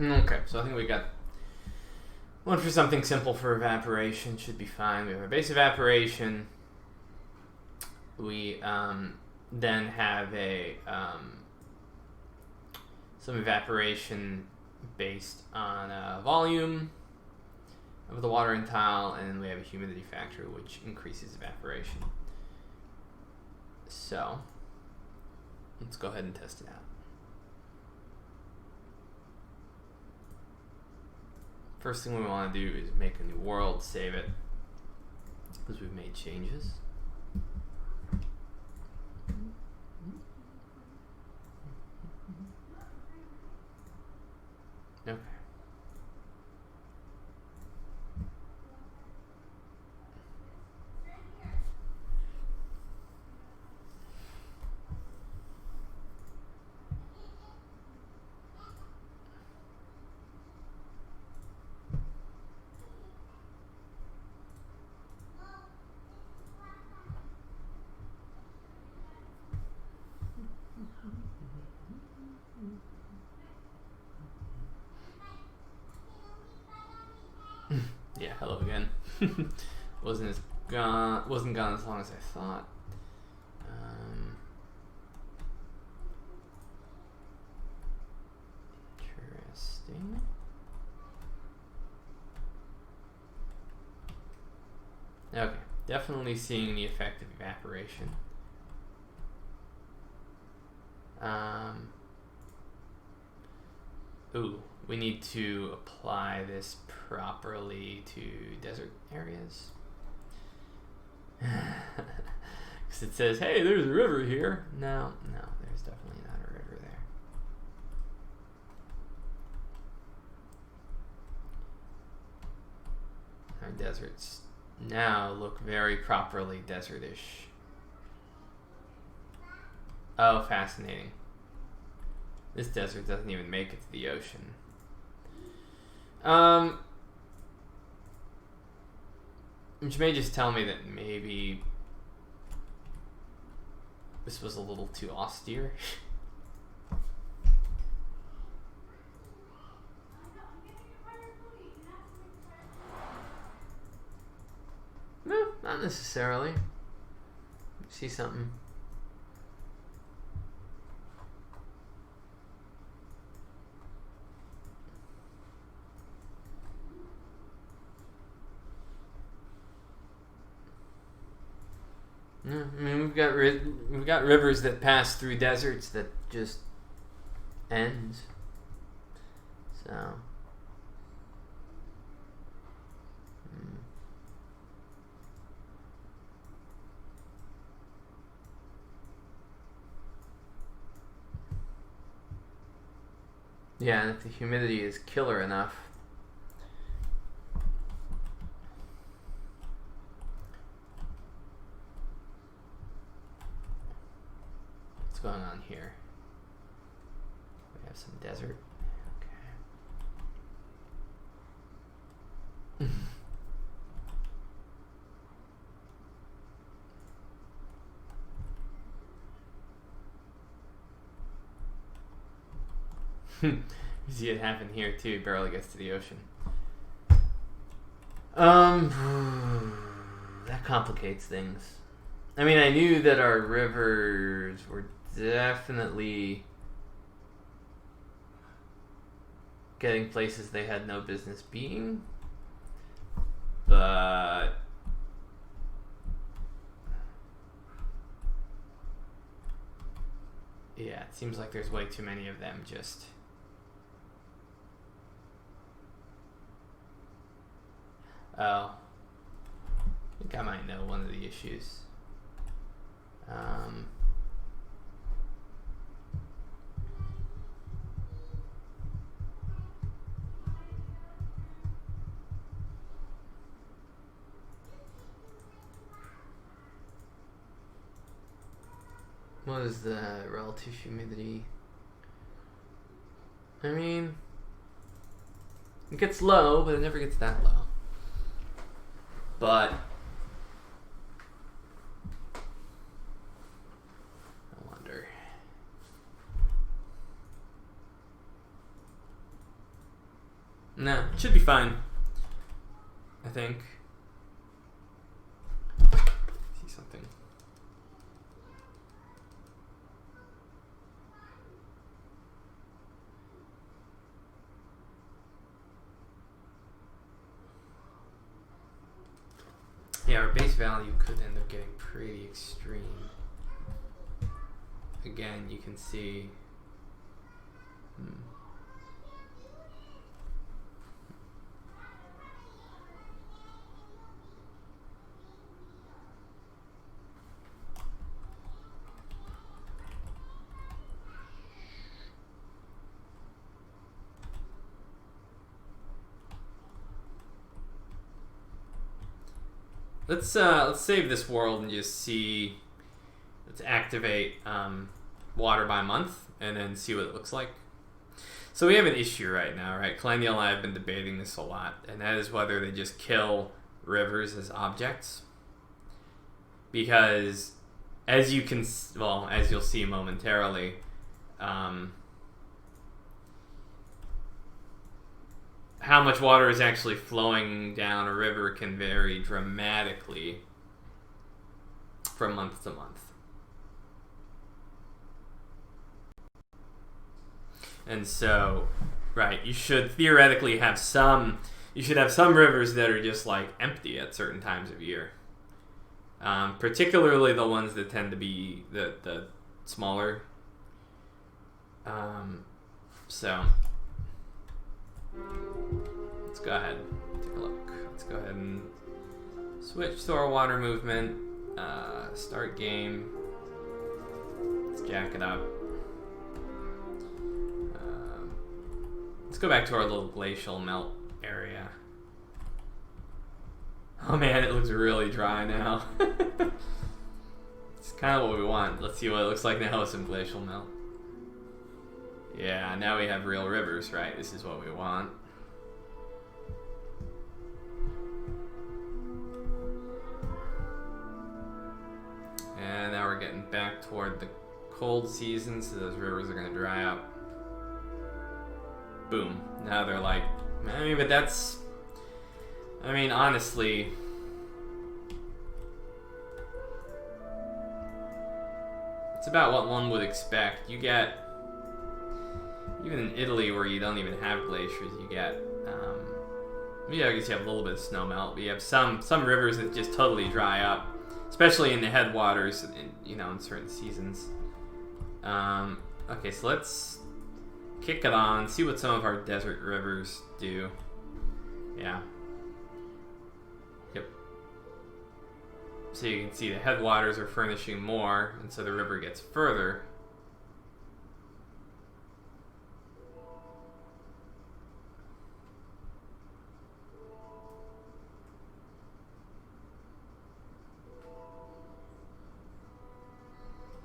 Okay, so I think we got one for something simple for evaporation. Should be fine. We have our base evaporation. We then have a some evaporation based on volume of the watering tile, and then we have a humidity factor which increases evaporation. So let's go ahead and test it out. First thing we want to do is make a new world, save it, because we've made changes. Okay. Yeah, hello again. wasn't gone as long as I thought. Interesting. Okay, definitely seeing the effect of evaporation. Ooh, we need to apply this properly to desert areas. Because it says, hey, there's a river here. No, there's definitely not a river there. Our deserts now look very properly desert-ish. Oh, fascinating. This desert doesn't even make it to the ocean. Which may just tell me that maybe this was a little too austere. No, not necessarily. See something. Yeah, I mean, we've got rivers that pass through deserts that just end. So. Yeah, and if the humidity is killer enough. What's going on here? We have some desert. Okay. You see it happen here too. It barely gets to the ocean. That complicates things. I mean, I knew that our rivers were definitely getting places they had no business being, but yeah, it seems like there's way too many of them just. Oh, I think I might know one of the issues. What is the relative humidity? I mean, it gets low, but it never gets that low. But I wonder. No, it should be fine. I think. See something. Yeah, our base value could end up getting pretty extreme. Again, you can see. Let's save this world and just see. Let's activate water by month and then see what it looks like. So we have an issue right now, right? Kalenial and I have been debating this a lot, and that is whether they just kill rivers as objects. Because as you can, well, as you'll see momentarily, how much water is actually flowing down a river can vary dramatically from month to month. And so, right, you should theoretically have some rivers that are just like empty at certain times of year. Particularly the ones that tend to be the smaller. So let's go ahead, take a look. Let's go ahead and switch to our water movement. Start game. Let's jack it up. Let's go back to our little glacial melt area. Oh man, it looks really dry now. It's kind of what we want. Let's see what it looks like now with some glacial melt. Yeah, now we have real rivers, right? This is what we want. And now we're getting back toward the cold season, so those rivers are going to dry up. Boom. Now they're like, but that's, honestly, it's about what one would expect. You get, even in Italy where you don't even have glaciers, you get, I guess you have a little bit of snow melt, but you have some rivers that just totally dry up, especially in the headwaters, in certain seasons. Okay, so let's kick it on, see what some of our desert rivers do. Yeah. Yep. So you can see the headwaters are furnishing more, and so the river gets further.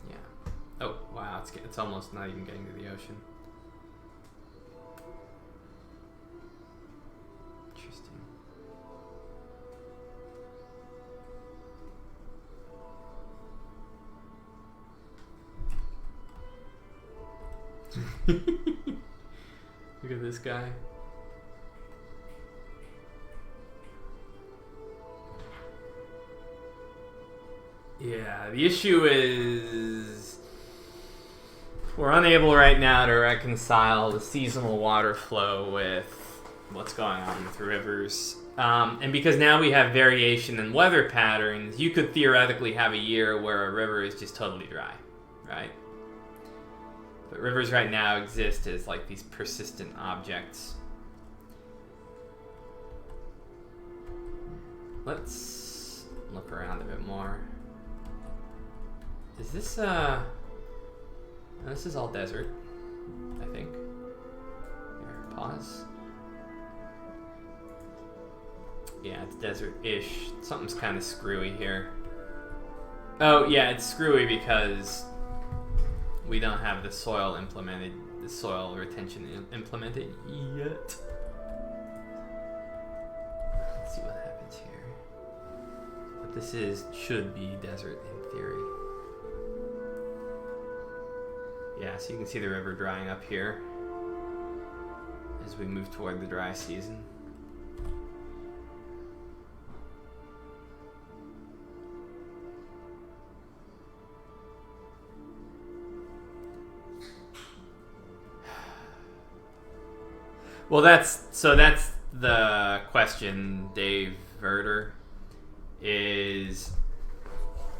Yeah. Oh, wow, it's almost not even getting to the ocean. Look at this guy. Yeah, the issue is we're unable right now to reconcile the seasonal water flow with what's going on with rivers. And because now we have variation in weather patterns, you could theoretically have a year where a river is just totally dry, right? But rivers right now exist as like these persistent objects. Let's look around a bit more. Is this this is all desert, I think. Here, pause. Yeah, it's desert-ish. Something's kind of screwy here. Oh, yeah, it's screwy because we don't have the soil retention implemented yet. Let's see what happens here. What this should be desert in theory. Yeah, so you can see the river drying up here as we move toward the dry season. Well, that's the question, Dave Verder, is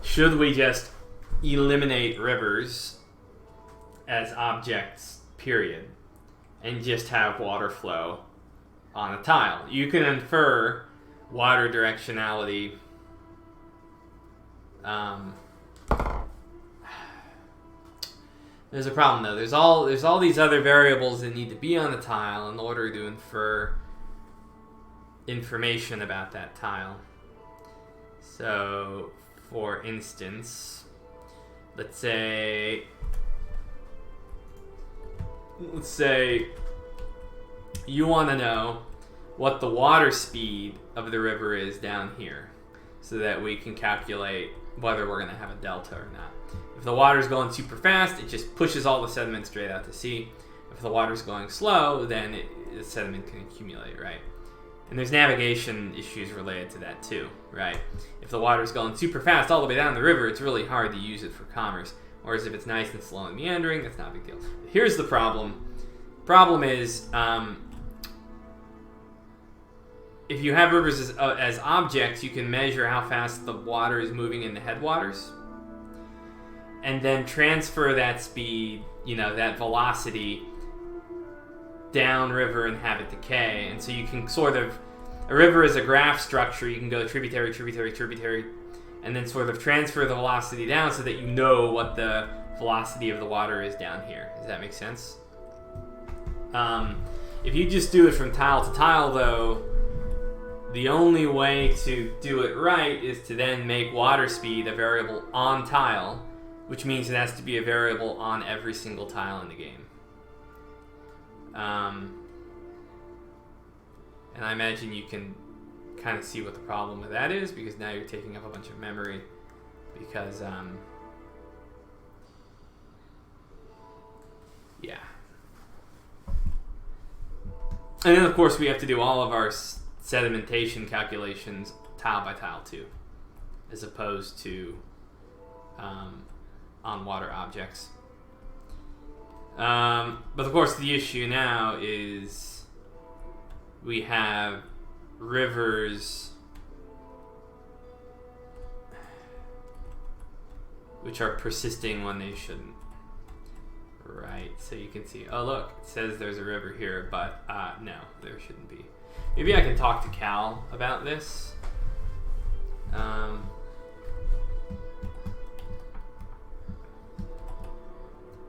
should we just eliminate rivers as objects, period, and just have water flow on a tile? You can infer water directionality there's a problem though. There's all these other variables that need to be on the tile in order to infer information about that tile. So, for instance, let's say you want to know what the water speed of the river is down here so that we can calculate whether we're going to have a delta or not. If the water's going super fast, it just pushes all the sediment straight out to sea. If the water's going slow, then the sediment can accumulate, right? And there's navigation issues related to that too, right? If the water's going super fast all the way down the river, it's really hard to use it for commerce. Whereas if it's nice and slow and meandering, that's not a big deal. Here's the problem. Problem is, if you have rivers as objects, you can measure how fast the water is moving in the headwaters, and then transfer that speed, that velocity downriver and have it decay. And so you can a river is a graph structure. You can go tributary, tributary, tributary, and then sort of transfer the velocity down so that you know what the velocity of the water is down here. Does that make sense? If you just do it from tile to tile, though, the only way to do it right is to then make water speed a variable on tile, which means it has to be a variable on every single tile in the game. And I imagine you can kind of see what the problem with that is, because now you're taking up a bunch of memory, because yeah. And then of course we have to do all of our sedimentation calculations tile by tile too, as opposed to on water objects. But of course the issue now is we have rivers which are persisting when they shouldn't. Right, so you can see, oh look, it says there's a river here, but no, there shouldn't be. Maybe I can talk to Cal about this.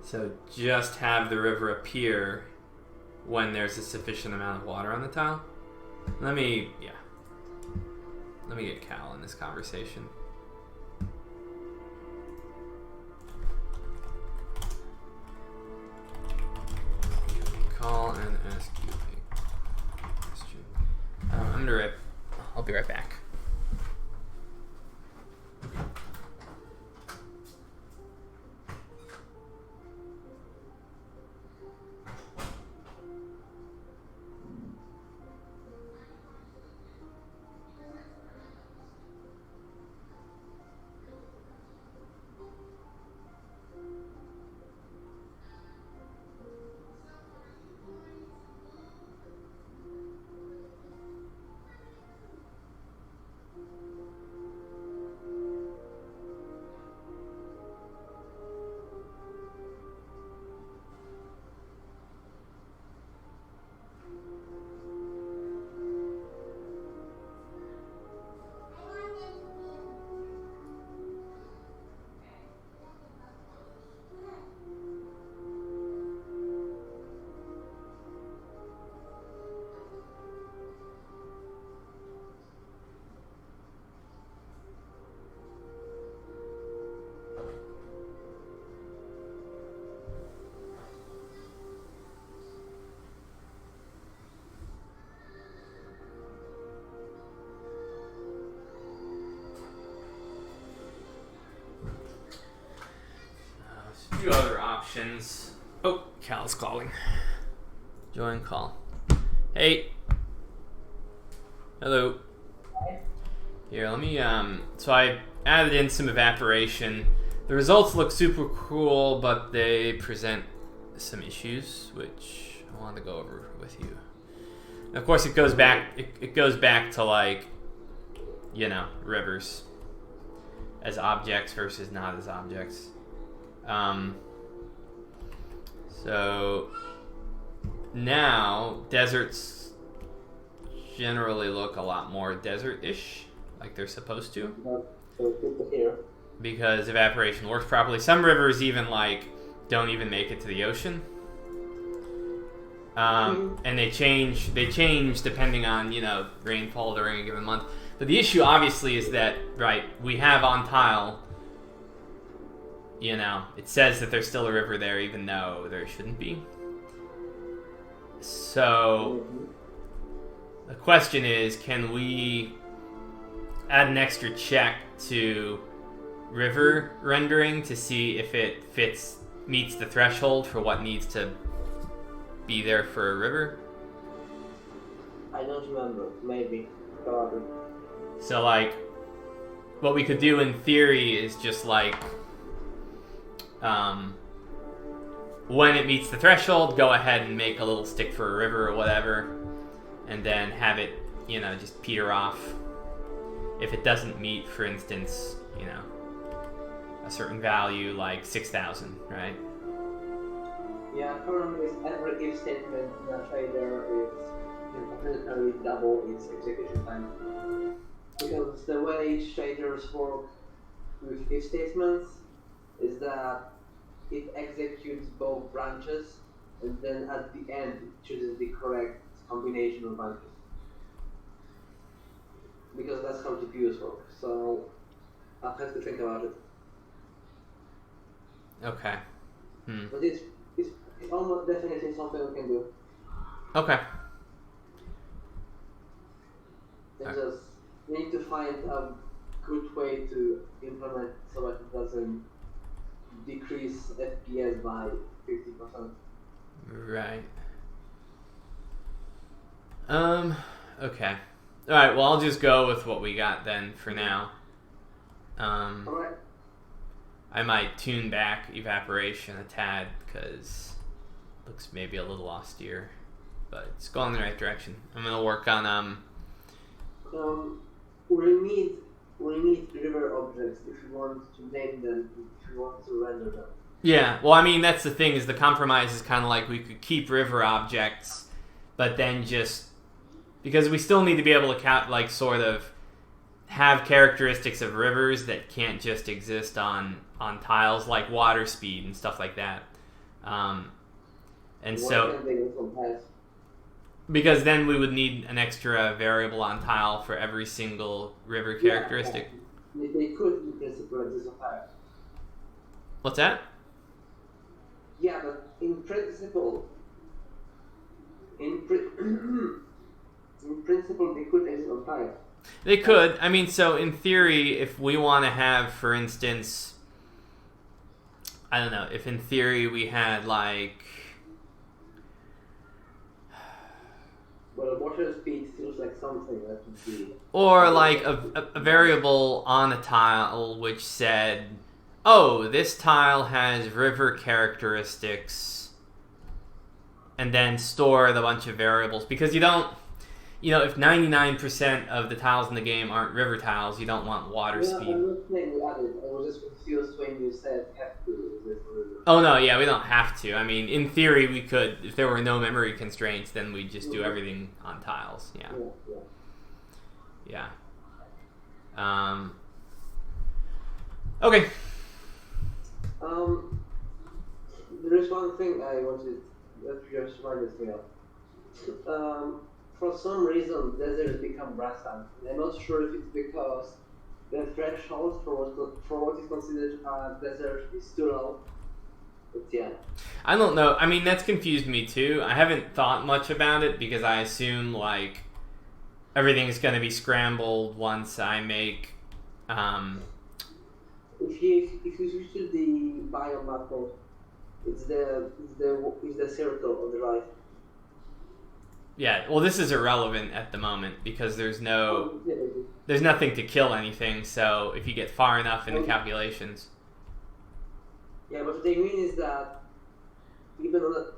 So just have the river appear when there's a sufficient amount of water on the tile. Let me get Cal in this conversation. Call and ask you a question. I'll be right back. Few other options. Oh, Cal's calling. Join call. Hey. Hello. Here, let me, so I added in some evaporation. The results look super cool, but they present some issues, which I wanted to go over with you. And of course, it goes back, it goes back to, like, you know, rivers as objects versus not as objects. So now deserts generally look a lot more desert-ish, like they're supposed to. So good to hear. Because evaporation works properly. Some rivers even like don't even make it to the ocean. And they change depending on, you know, rainfall during a given month. But the issue obviously is that, right, we have on tile, you know, it says that there's still a river there even though there shouldn't be. So the question is, can we add an extra check to river rendering to see if it meets the threshold for what needs to be there for a river? I don't remember. Maybe. Probably. So, like, what we could do in theory is just, like, when it meets the threshold, go ahead and make a little stick for a river or whatever, and then have it, you know, just peter off. If it doesn't meet, for instance, you know, a certain value, like 6,000, right? Yeah, currently every if statement in a trader is automatically double its execution time. Because the way traders work with if statements is that it executes both branches and then at the end it chooses the correct combination of branches. Because that's how GPUs work. So I'll have to think about it. Okay. But it's almost definitely something we can do. Okay. It's just we need to find a good way to implement so that it doesn't decrease FPS by 50%. Right. Okay. Alright, well, I'll just go with what we got then for now. Alright. I might tune back evaporation a tad, because it looks maybe a little austere. But it's going in the right direction. I'm going to work on, we need river objects if you want to name them, if you want to render them. Yeah, well, I mean, that's the thing, is the compromise is kind of like we could keep river objects, but then just... Because we still need to be able to, like, sort of have characteristics of rivers that can't just exist on tiles, like water speed and stuff like that. And so... Because then we would need an extra variable on tile for every single river characteristic. Yeah. They could, in principle, exist on tile. What's that? Yeah, but in principle, in principle, they could exist on tile. They could. I mean, so in theory, if we want to have, for instance, I don't know, if in theory we had, like... Well, water speed feels like something that would be... Or like a variable on a tile which said, oh, this tile has river characteristics, and then store the bunch of variables. Because you don't... You know, if 99% of the tiles in the game aren't river tiles, you don't want water speed. I'm not saying we added. I was just confused when you said have to. Oh no, yeah, we don't have to. I mean, in theory, we could. If there were no memory constraints, then we'd just do everything on tiles. Yeah. Okay. There is one thing I wanted that just reminded me of. For some reason, deserts become grassland. I'm not sure if it's because the threshold for what is considered a desert is too low. But yeah. I don't know. I mean, that's confused me too. I haven't thought much about it because I assume like everything's going to be scrambled once I make. If you switch to the biome map mode, it's the circle on the right. Yeah, well, this is irrelevant at the moment because there's nothing to kill anything. So if you get far enough in the calculations. Yeah, but what I mean is that even on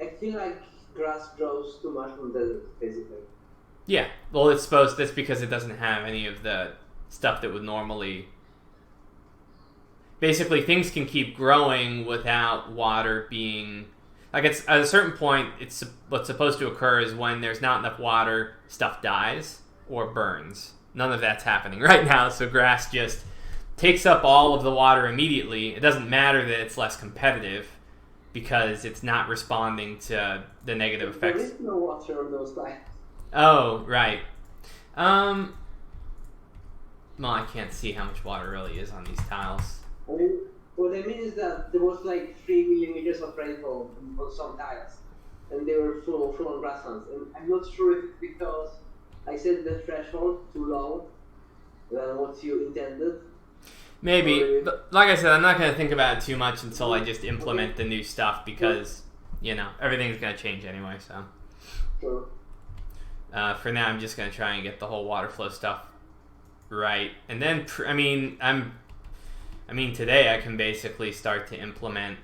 I feel like grass grows too much from desert, basically. Yeah, well, that's because it doesn't have any of the stuff that would normally. Basically, things can keep growing without water being. Like, it's at a certain point, it's what's supposed to occur is when there's not enough water, stuff dies or burns. None of that's happening right now, so grass just takes up all of the water immediately. It doesn't matter that it's less competitive because it's not responding to the negative effects. There is no water on those lines. Oh, right. Well, I can't see how much water really is on these tiles. I mean, what I mean is that there was like 3 millimeters of rainfall on some tiles, and they were full on grasslands. And I'm not sure if it's because I set the threshold too low than what you intended. Maybe, but like I said, I'm not going to think about it too much until I just implement the new stuff because, everything's going to change anyway, so. Sure. For now, I'm just going to try and get the whole water flow stuff right. And then, today I can basically start to implement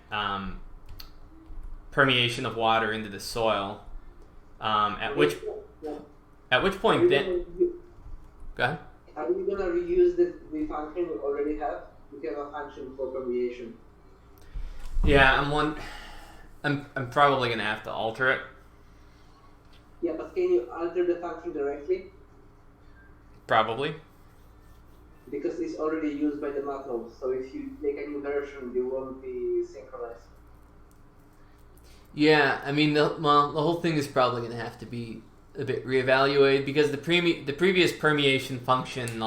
permeation of water into the soil. At which point then... Go ahead. Are you gonna reuse the function we already have? We have a function for permeation. Yeah, I'm probably gonna have to alter it. Yeah, but can you alter the function directly? Probably. Because it's already used by the macro, so if you make a new version, they won't be synchronized. Yeah, the whole thing is probably going to have to be a bit reevaluated because the previous permeation function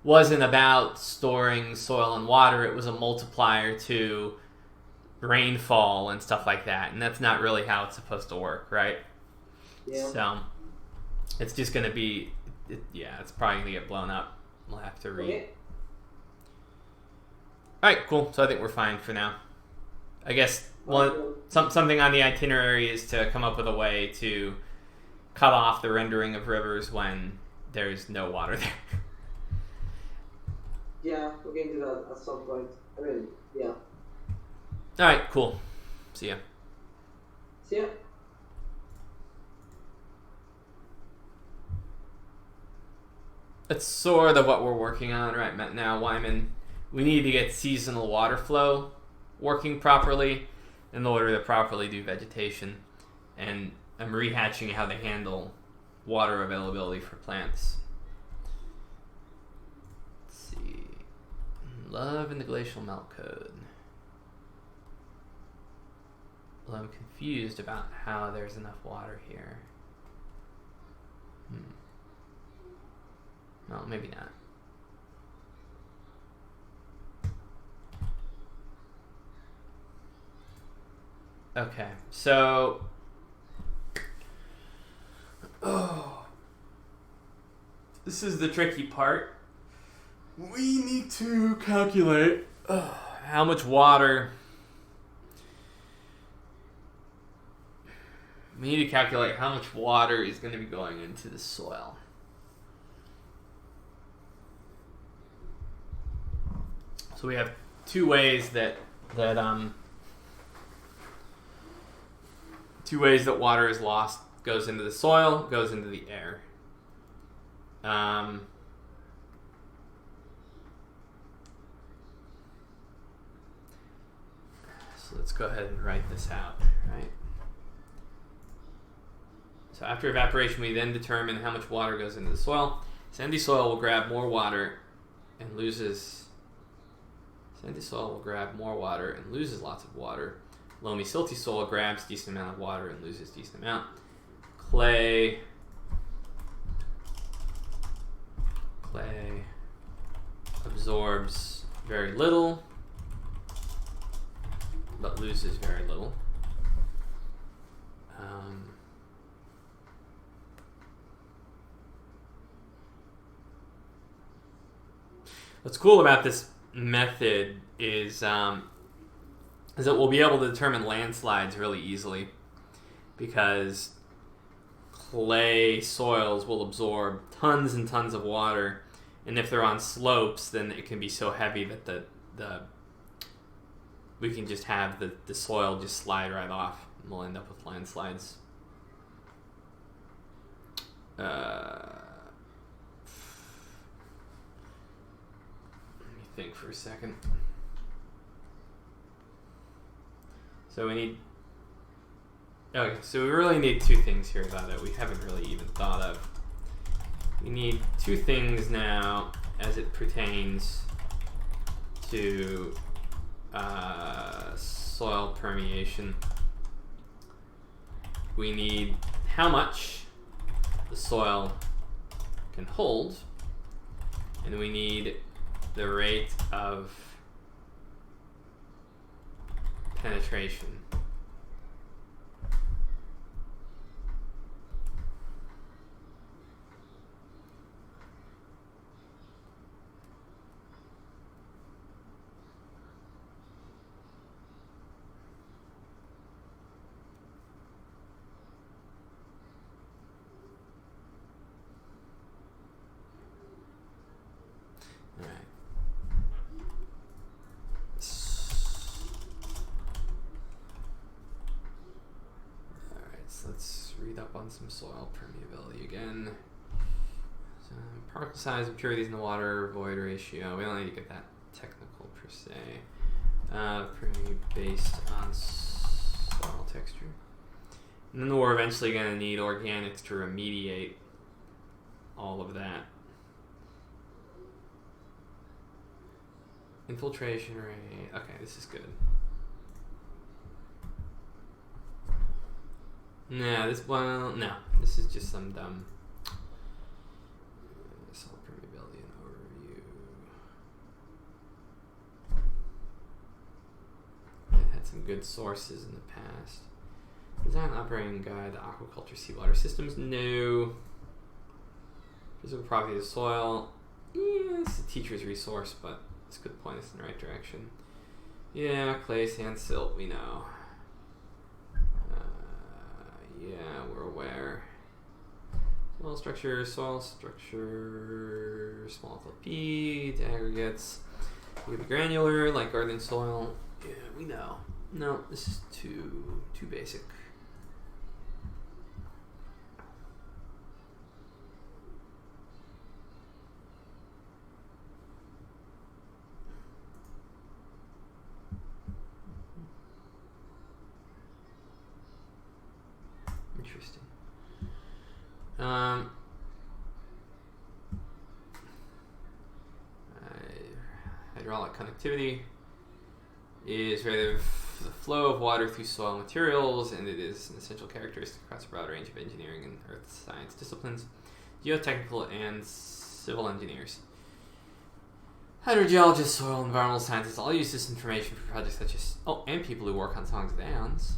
wasn't about storing soil and water. It was a multiplier to rainfall and stuff like that, and that's not really how it's supposed to work, right? Yeah. So it's just going to be, it's probably going to get blown up. We'll have to read. Okay. Alright, cool. So I think we're fine for now. I guess something on the itinerary is to come up with a way to cut off the rendering of rivers when there's no water there. Yeah, we can do that at some point. Yeah. Alright, cool. See ya. See ya. That's sort of what we're working on right now, Wyman. We need to get seasonal water flow working properly in order to properly do vegetation. And I'm rehatching how to handle water availability for plants. Let's see. Love in the glacial melt code. Well, I'm confused about how there's enough water here. Well, maybe not. Okay, so... this is the tricky part. We need to calculate how much water... We need to calculate how much water is going to be going into the soil. So we have two ways that water is lost. Goes into the soil, goes into the air. So let's go ahead and write this out, right? So after evaporation, we then determine how much water goes into the soil. Sandy soil will grab more water and loses... Sandy soil will grab more water and loses lots of water. Loamy silty soil grabs decent amount of water and loses decent amount. Clay absorbs very little, but loses very little. What's cool about this method is that we'll be able to determine landslides really easily because clay soils will absorb tons and tons of water, and if they're on slopes, then it can be so heavy that we can just have the soil just slide right off, and we'll end up with landslides. Let me think for a second. So we need... Okay, so we really need two things here that we haven't really even thought of. We need two things now as it pertains to soil permeation. We need how much the soil can hold, and we need the rate of penetration. Let's read up on some soil permeability again. So, particle size, impurities in the water, void ratio. We don't need to get that technical per se. Based on soil texture. And then we're eventually going to need organics to remediate all of that. Infiltration rate. Okay, this is good. No, this is just some dumb soil permeability and overview. It had some good sources in the past. Design operating guide to aquaculture seawater systems. No. Physical properties of soil. Yeah, it's a teacher's resource, but it's a good point. It's in the right direction. Yeah, clay, sand, silt. We know. Yeah, we're aware. Soil structure, small FLP, to aggregates. We have granular, like garden soil. Yeah, we know. No, this is too basic. Interesting. Hydraulic conductivity is rather the flow of water through soil materials, and it is an essential characteristic across a broad range of engineering and earth science disciplines, geotechnical and civil engineers. Hydrogeologists, soil and environmental scientists all use this information for projects such as, and people who work on songs of Eons,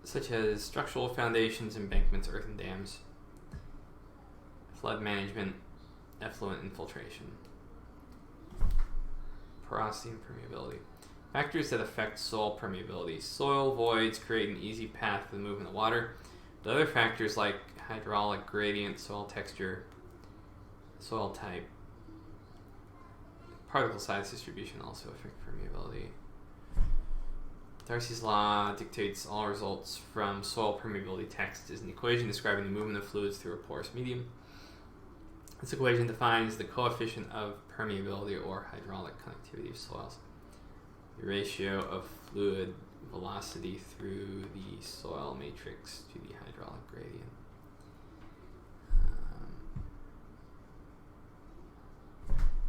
such as structural foundations, embankments, earthen dams, flood management, effluent infiltration, porosity and permeability. Factors that affect soil permeability. Soil voids create an easy path for the movement of water. The other factors like hydraulic gradient, soil texture, soil type, particle size distribution also affect permeability. Darcy's law dictates all results from soil permeability text is an equation describing the movement of fluids through a porous medium. This equation defines the coefficient of permeability or hydraulic conductivity of soils, the ratio of fluid velocity through the soil matrix to the hydraulic gradient.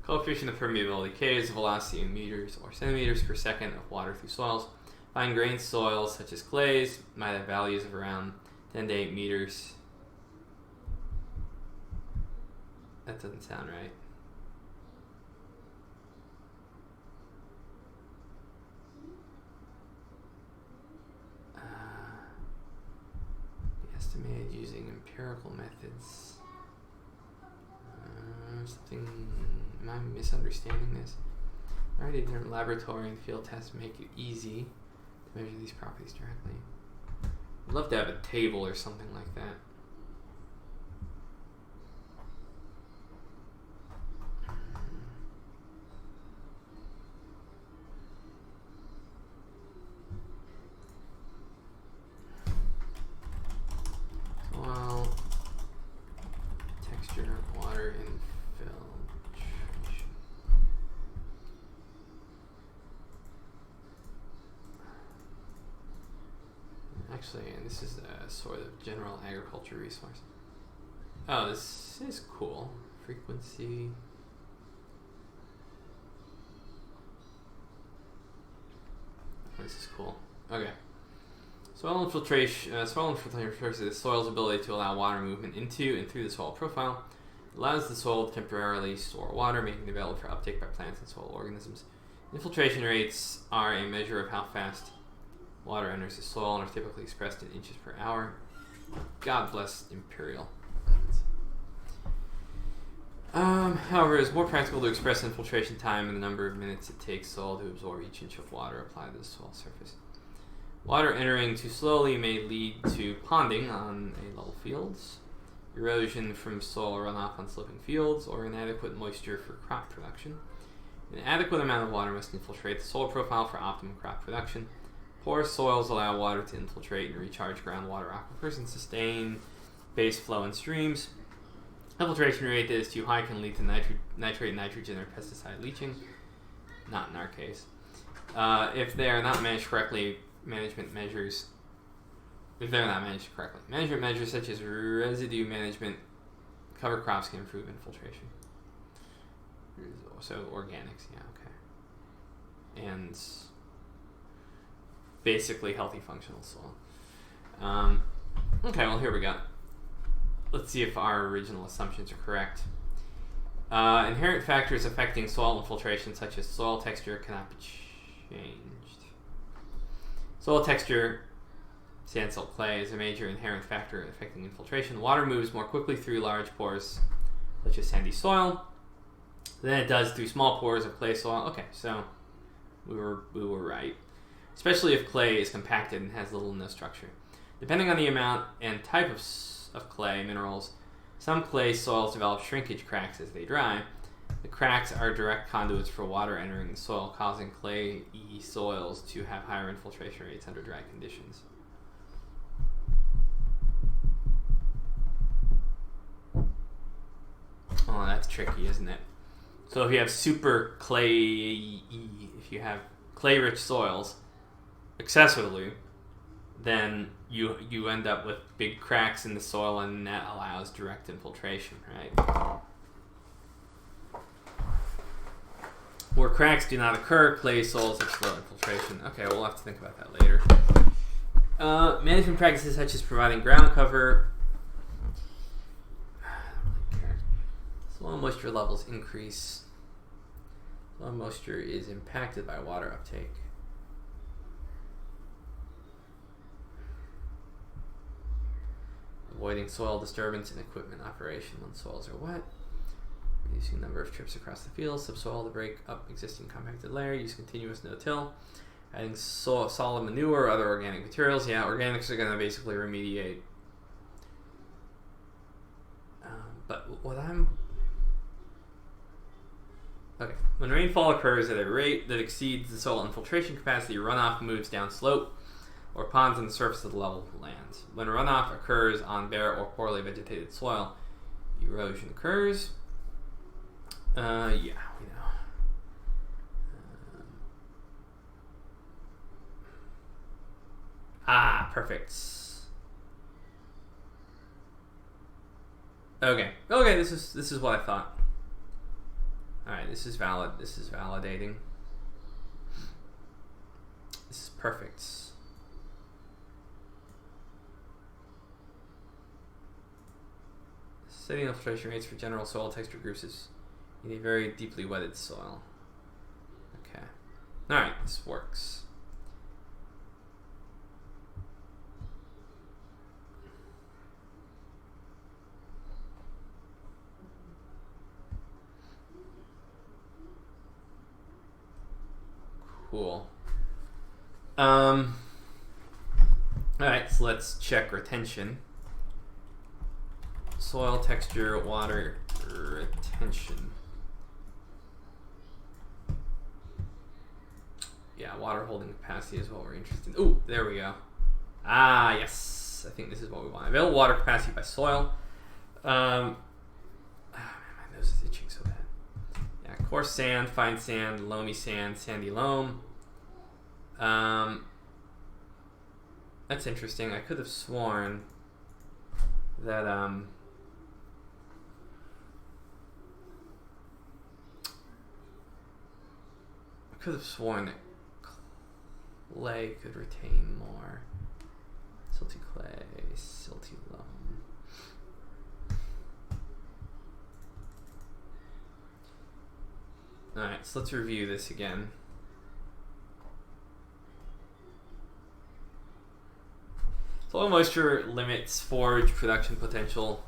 Coefficient of permeability, K, is the velocity in meters or centimeters per second of water through soils. Fine-grained soils, such as clays, might have values of around 10 to 8 meters. That doesn't sound right. Be estimated using empirical methods. Am I misunderstanding this? Already different laboratory and field tests make it easy to measure these properties directly. love to have a table or something like that. Well, texture, water infiltration. Actually, and this is a sort of general agriculture resource. Oh, this is cool. Frequency. This is cool. Okay. Soil infiltration refers to the soil's ability to allow water movement into and through the soil profile. It allows the soil to temporarily store water, making it available for uptake by plants and soil organisms. Infiltration rates are a measure of how fast water enters the soil and are typically expressed in inches per hour. God bless imperial. However, it's more practical to express infiltration time in the number of minutes it takes soil to absorb each inch of water applied to the soil surface. Water entering too slowly may lead to ponding on level fields, erosion from soil runoff on sloping fields, or inadequate moisture for crop production. An adequate amount of water must infiltrate the soil profile for optimum crop production. Porous soils allow water to infiltrate and recharge groundwater aquifers and sustain base flow in streams. Infiltration rate that is too high can lead to nitrate, nitrogen, or pesticide leaching. Not in our case. If they are not managed correctly, management measures such as residue management, cover crops can improve infiltration. So organics, yeah, okay. And basically healthy functional soil. Okay, well here we go. Let's see if our original assumptions are correct. Inherent factors affecting soil infiltration, such as soil texture, cannot be changed. Soil texture, sand, silt, clay, is a major inherent factor affecting infiltration. Water moves more quickly through large pores, such as sandy soil, than it does through small pores of clay soil. Okay, so we were right. Especially if clay is compacted and has little to no structure. Depending on the amount and type of clay minerals, some clay soils develop shrinkage cracks as they dry. The cracks are direct conduits for water entering the soil, causing clayey soils to have higher infiltration rates under dry conditions. Oh, that's tricky, isn't it? So if you have super clay, if you have clay-rich soils excessively, then you end up with big cracks in the soil, and that allows direct infiltration, right? Where cracks do not occur, clay soils have slow infiltration. Okay, we'll have to think about that later. Management practices such as providing ground cover. I don't really care. Soil moisture levels increase. Soil moisture is impacted by water uptake. Avoiding soil disturbance in equipment operation when soils are wet. Reducing the number of trips across the field. Subsoil to break up existing compacted layer. Use continuous no-till. Adding solid manure or other organic materials. Yeah, organics are going to basically remediate. But what I'm... Okay. When rainfall occurs at a rate that exceeds the soil infiltration capacity, runoff moves down slope or ponds on the surface of the level of the land. When runoff occurs on bare or poorly vegetated soil, erosion occurs. Yeah, we know. Perfect. Okay, this is what I thought. Alright, this is valid. This is validating. This is perfect. Setting infiltration rates for general soil texture groups is in a very deeply wetted soil. Okay. Alright, this works. Cool. Alright, so let's check retention. Soil texture, water retention. Yeah, water holding capacity is what we're interested in. Ooh, there we go. Ah, yes. I think this is what we want. Available water capacity by soil. Man, my nose is itching so bad. Yeah, coarse sand, fine sand, loamy sand, sandy loam. That's interesting. I could have sworn that I could have sworn that clay could retain more. Silty clay, silty loam. Alright, so let's review this again. Soil moisture limits forage production potential.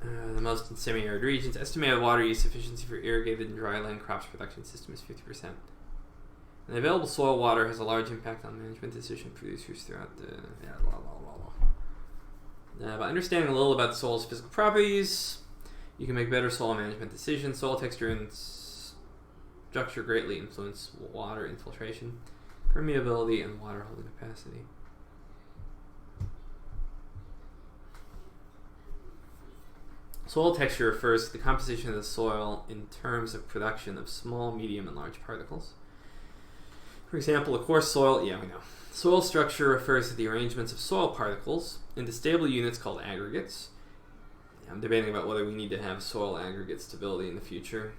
The most in semi-arid regions. Estimated water use efficiency for irrigated and dryland crops production system is 50%. And available soil water has a large impact on management decision producers throughout the... by understanding a little about the soil's physical properties, you can make better soil management decisions. Soil texture and structure greatly influence water infiltration, permeability, and water holding capacity. Soil texture refers to the composition of the soil in terms of production of small, medium, and large particles. For example, a coarse soil, yeah, we know. Soil structure refers to the arrangements of soil particles into stable units called aggregates. I'm debating about whether we need to have soil aggregate stability in the future.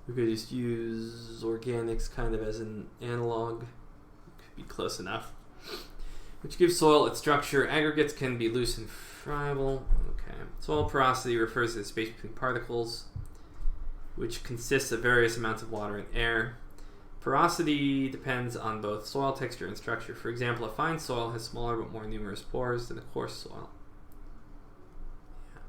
We could just use organics kind of as an analog. Could be close enough. Which gives soil its structure. Aggregates can be loose and friable. Okay. Soil porosity refers to the space between particles, which consists of various amounts of water and air. Porosity depends on both soil texture and structure. For example, a fine soil has smaller but more numerous pores than a coarse soil. Yeah.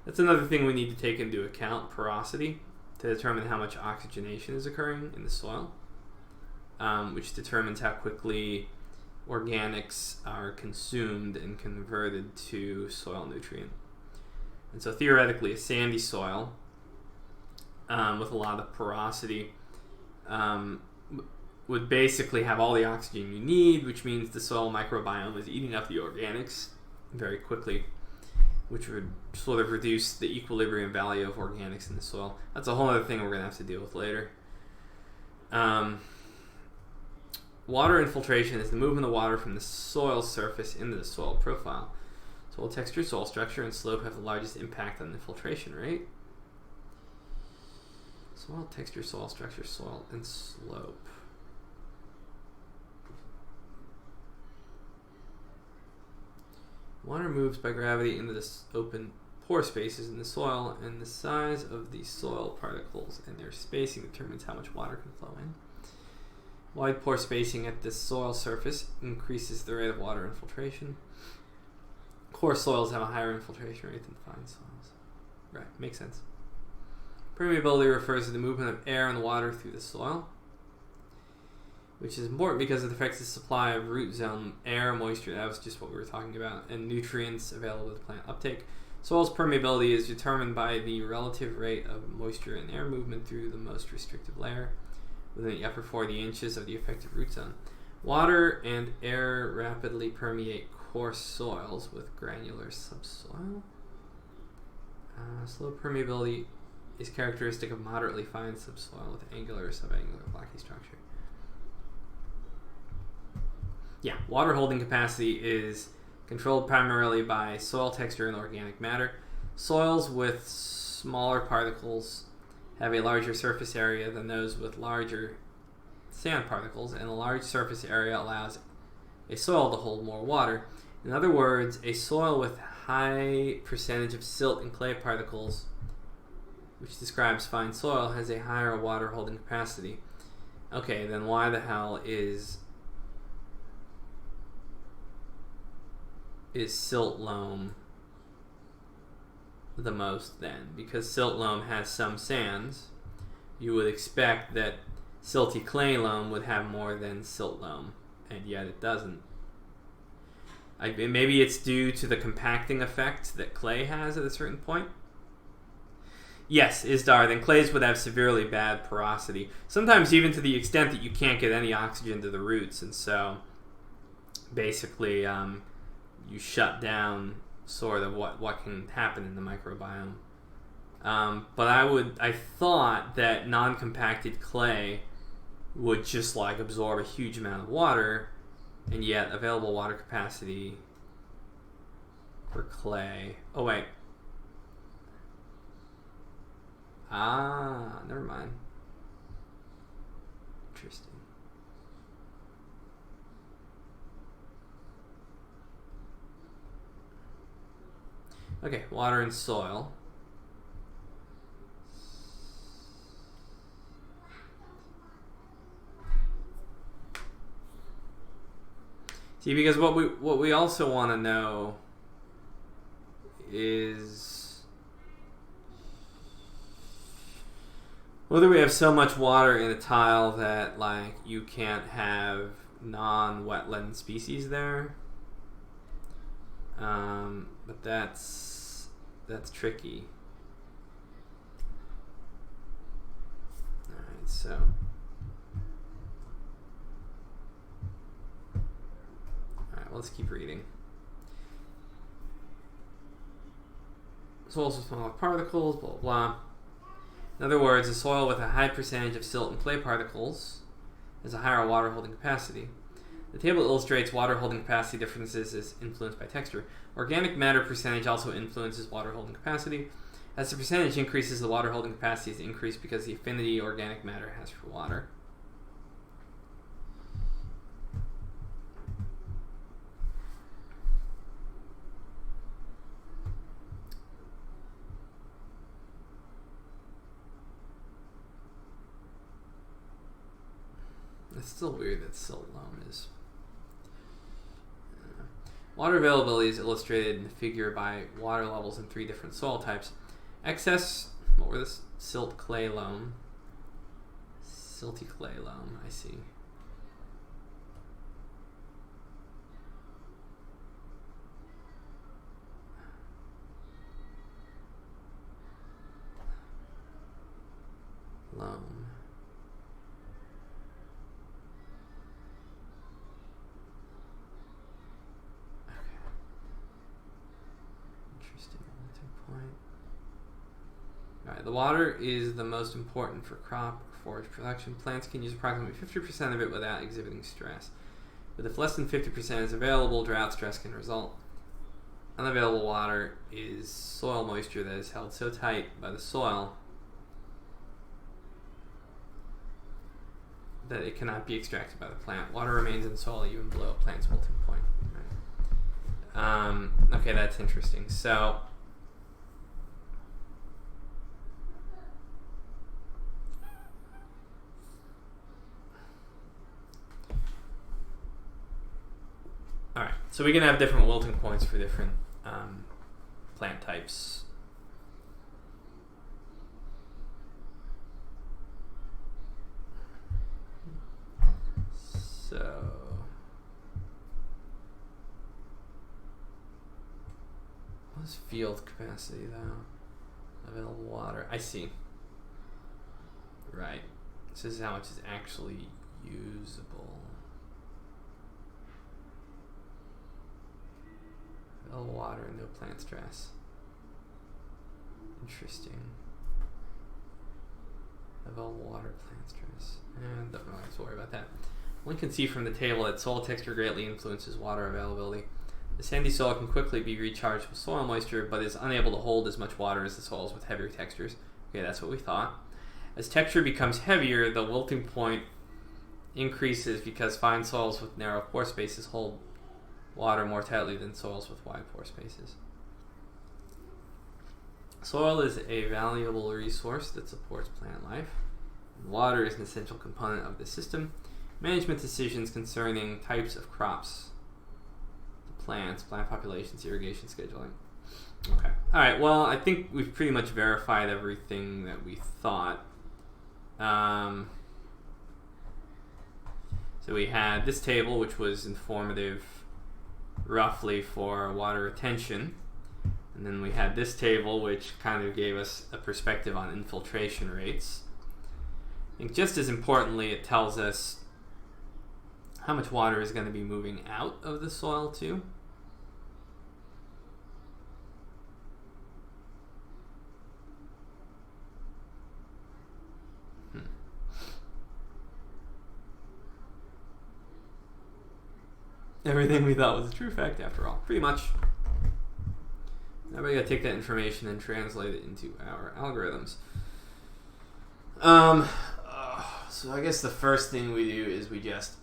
That's another thing we need to take into account, porosity, to determine how much oxygenation is occurring in the soil, which determines how quickly organics are consumed and converted to soil nutrient. And so theoretically, a sandy soil with a lot of porosity would basically have all the oxygen you need, which means the soil microbiome is eating up the organics very quickly, which would sort of reduce the equilibrium value of organics in the soil. That's a whole other thing we're going to have to deal with later. Water infiltration is the movement of water from the soil surface into the soil profile. Soil texture, soil structure, and slope have the largest impact on infiltration rate. Soil texture, soil structure, soil, and slope. Water moves by gravity into the open pore spaces in the soil, and the size of the soil particles and their spacing determines how much water can flow in. Wide pore spacing at the soil surface increases the rate of water infiltration. Coarse soils have a higher infiltration rate than fine soils. Right, makes sense. Permeability refers to the movement of air and water through the soil, which is important because it affects the supply of root zone air, moisture, that was just what we were talking about, and nutrients available to plant uptake. Soil's permeability is determined by the relative rate of moisture and air movement through the most restrictive layer within the upper 40 inches of the affected root zone. Water and air rapidly permeate coarse soils with granular subsoil. Slow permeability is characteristic of moderately fine subsoil with angular or subangular blocky structure. Yeah, water holding capacity is controlled primarily by soil texture and organic matter. Soils with smaller particles have a larger surface area than those with larger sand particles, and a large surface area allows a soil to hold more water. In other words, a soil with high percentage of silt and clay particles, which describes fine soil, has a higher water holding capacity. Okay, then why the hell is silt loam the most then? Because silt loam has some sands. You would expect that silty clay loam would have more than silt loam, and yet it doesn't. Maybe it's due to the compacting effect that clay has at a certain point. Yes, Isdar, then clays would have severely bad porosity. Sometimes even to the extent that you can't get any oxygen to the roots, and so basically you shut down sort of what can happen in the microbiome. But I thought that non-compacted clay would just like absorb a huge amount of water, and yet available water capacity for clay. Oh wait. Ah, never mind. Interesting. Okay, water and soil. See, because what we also want to know is whether we have so much water in a tile that like you can't have non-wetland species there. But that's tricky. Alright, so let's keep reading. Soils with smaller particles, blah, blah, blah. In other words, a soil with a high percentage of silt and clay particles has a higher water holding capacity. The table illustrates water holding capacity differences as influenced by texture. Organic matter percentage also influences water holding capacity. As the percentage increases, the water holding capacity is increased because the affinity organic matter has for water. It's still weird that silt loam is. Water availability is illustrated in the figure by water levels in 3 different soil types. Excess, what were this? Silt clay loam. Silty clay loam, I see. Loam. Alright, the water is the most important for crop or forage production. Plants can use approximately 50% of it without exhibiting stress. But if less than 50% is available, drought stress can result. Unavailable water is soil moisture that is held so tight by the soil that it cannot be extracted by the plant. Water remains in the soil even below a plant's wilting point. Right. Okay, that's interesting. So alright, so we can have different wilting points for different plant types. So what's field capacity though? Available water. I see. Right. This is how much is actually usable. Available water and no plant stress. Interesting. Available water, plant stress. Don't really have to worry about that. One can see from the table that soil texture greatly influences water availability. The sandy soil can quickly be recharged with soil moisture, but is unable to hold as much water as the soils with heavier textures. Okay, that's what we thought. As texture becomes heavier, the wilting point increases because fine soils with narrow pore spaces hold water more tightly than soils with wide pore spaces. Soil is a valuable resource that supports plant life. Water is an essential component of the system. Management decisions concerning types of crops, plants, plant populations, irrigation scheduling. Okay. All right. Well, I think we've pretty much verified everything that we thought. So we had this table, which was informative roughly for water retention. And then we had this table, which kind of gave us a perspective on infiltration rates. I think just as importantly, it tells us how much water is going to be moving out of the soil too. Everything we thought was a true fact after all. Pretty much. Now we gotta take that information and translate it into our algorithms. So I guess the first thing we do is we just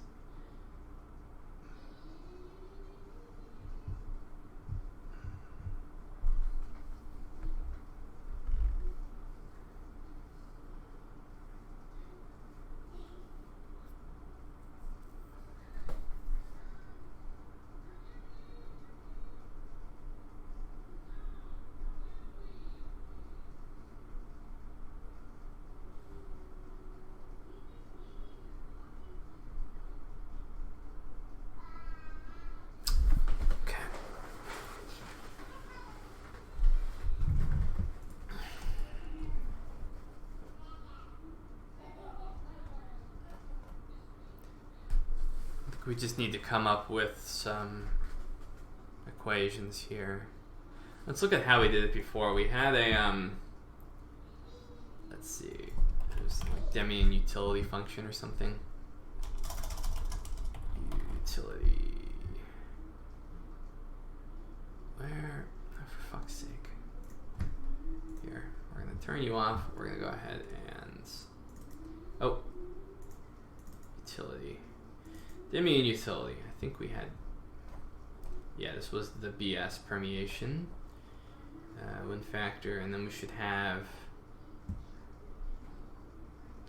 we just need to come up with some equations here. Let's look at how we did it before. We had a let's see, it was like Demian utility function or something. Utility. Where? Oh, for fuck's sake. Here, we're gonna turn you off. We're gonna go ahead and utility. Demian utility. I think we had. Yeah, this was the BS permeation. Wind factor, and then we should have.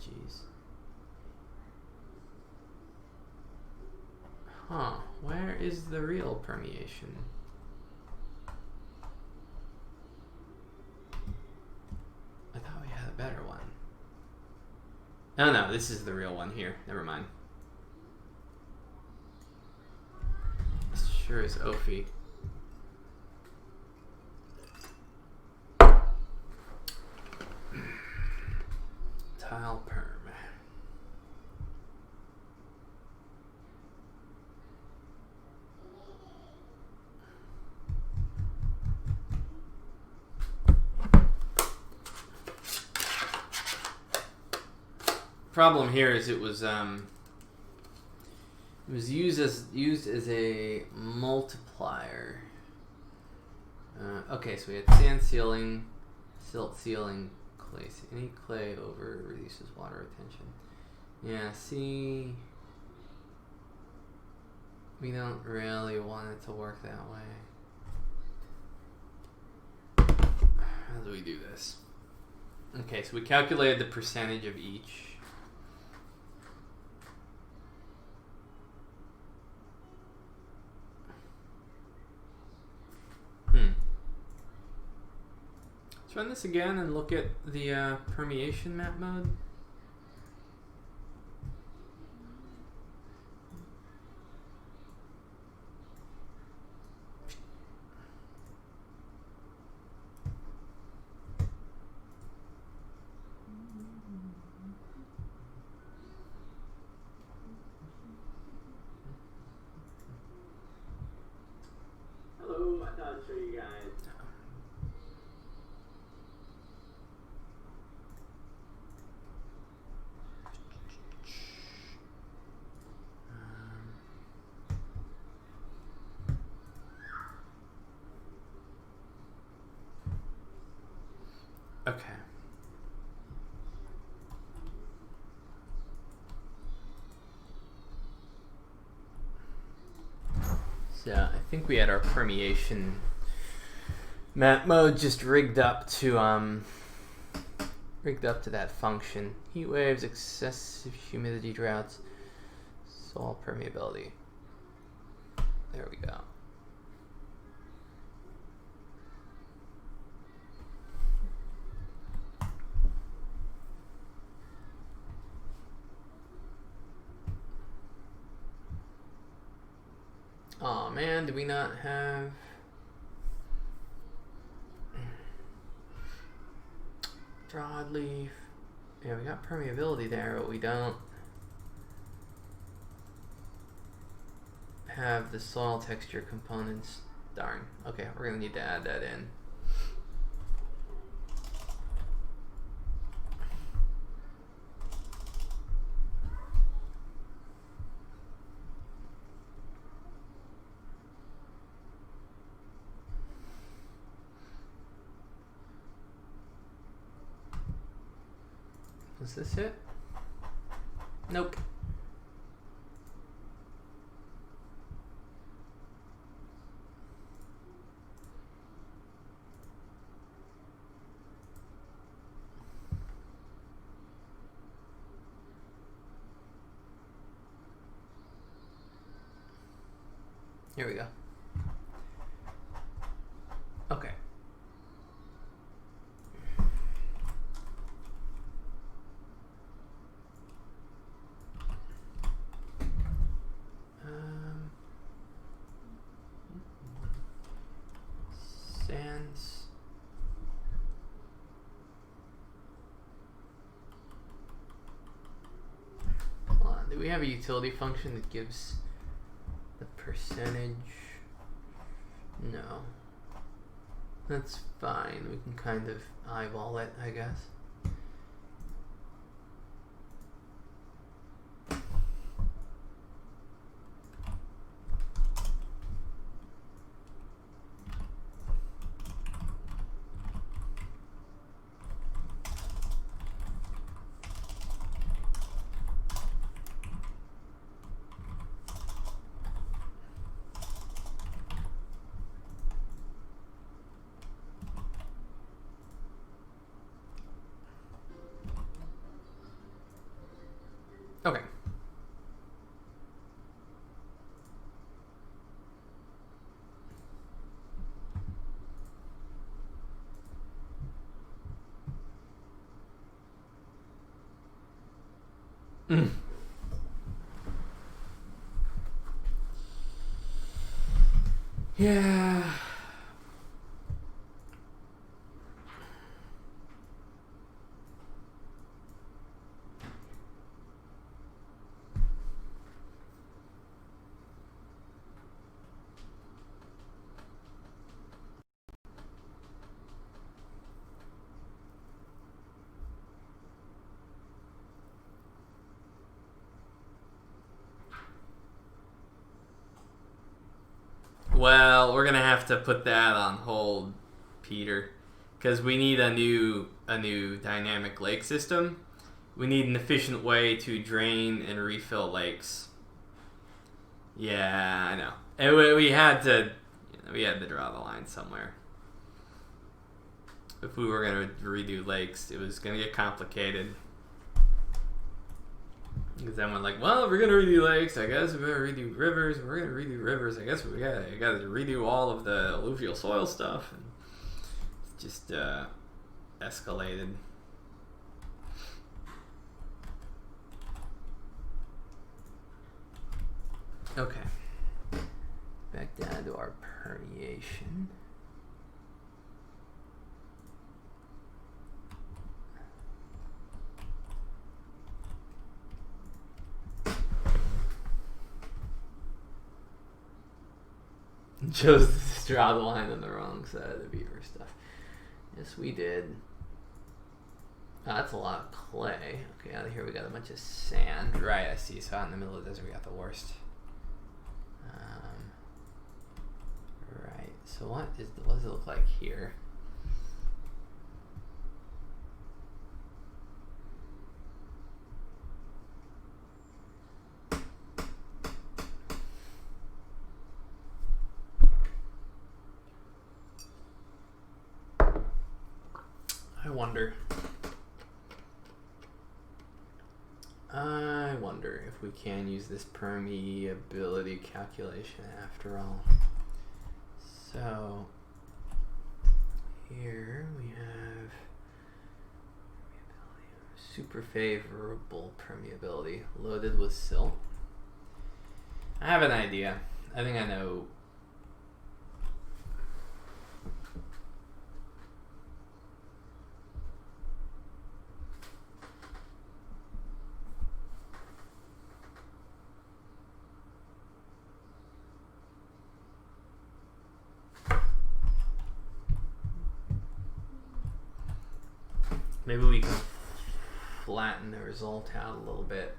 Jeez. Huh, where is the real permeation? I thought we had a better one. Oh no, this is the real one here. Never mind. This sure is Ophi. Tile perm. Problem here is it was used as a multiplier. Okay, so we had sand sealing, silt sealing, clay. Any clay over reduces water retention. Yeah, see, we don't really want it to work that way. How do we do this? Okay, so we calculated the percentage of each. Let's run this again and look at the permeation map mode. Hello, I thought I'd show you guys. Okay. So I think we had our permeation map mode just rigged up to that function. Heat waves, excessive humidity, droughts, soil permeability. There we go. Oh man, do we not have... Broadleaf. Yeah, we got permeability there, but we don't have the soil texture components. Darn. Okay, we're gonna need to add that in. Was this it? Nope. Here we go. Okay. Sands. Hold on. Do we have a utility function that gives the percentage? No. That's fine. We can kind of eyeball it, I guess. Okay. Yeah. Well, we're gonna have to put that on hold, Peter, because we need a new dynamic lake system. We need an efficient way to drain and refill lakes. Yeah, I know. And we had to draw the line somewhere. If we were gonna redo lakes, it was gonna get complicated. Because then we're like, well, if we're gonna redo lakes, I guess we're gonna redo rivers. If we're gonna redo rivers, I guess we gotta redo all of the alluvial soil stuff, and it just escalated. Okay, back down to our permeation. Chose to draw the line on the wrong side of the beaver stuff. Yes, we did. Oh, that's a lot of clay. Okay, out of here we got a bunch of sand. Right, I see. So out in the middle of the desert we got the worst. Right. So what does it look like here? I wonder if we can use this permeability calculation after all. So here we have super favorable permeability loaded with silt. I have an idea. I think I know. Maybe we can flatten the result out a little bit.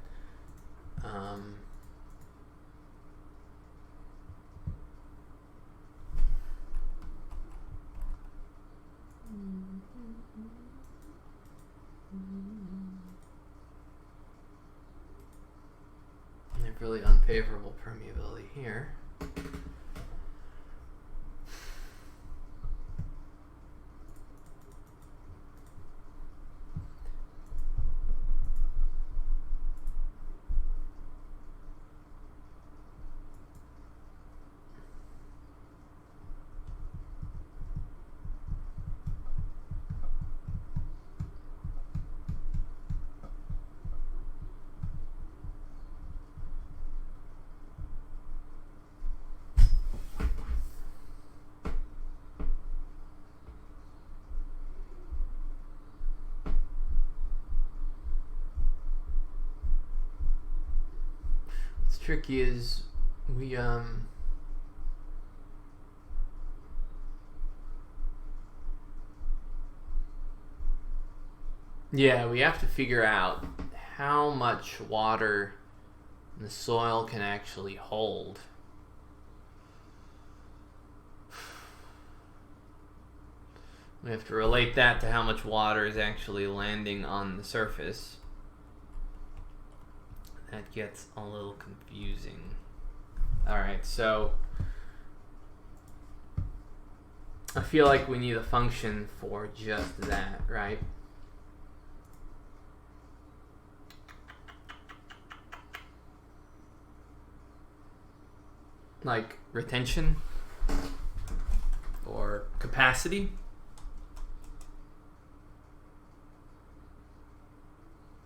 I have really unfavorable permeability here. What's tricky is we yeah, we have to figure out how much water the soil can actually hold. We have to relate that to how much water is actually landing on the surface. That gets a little confusing. Alright, so I feel like we need a function for just that, right? Like retention or capacity.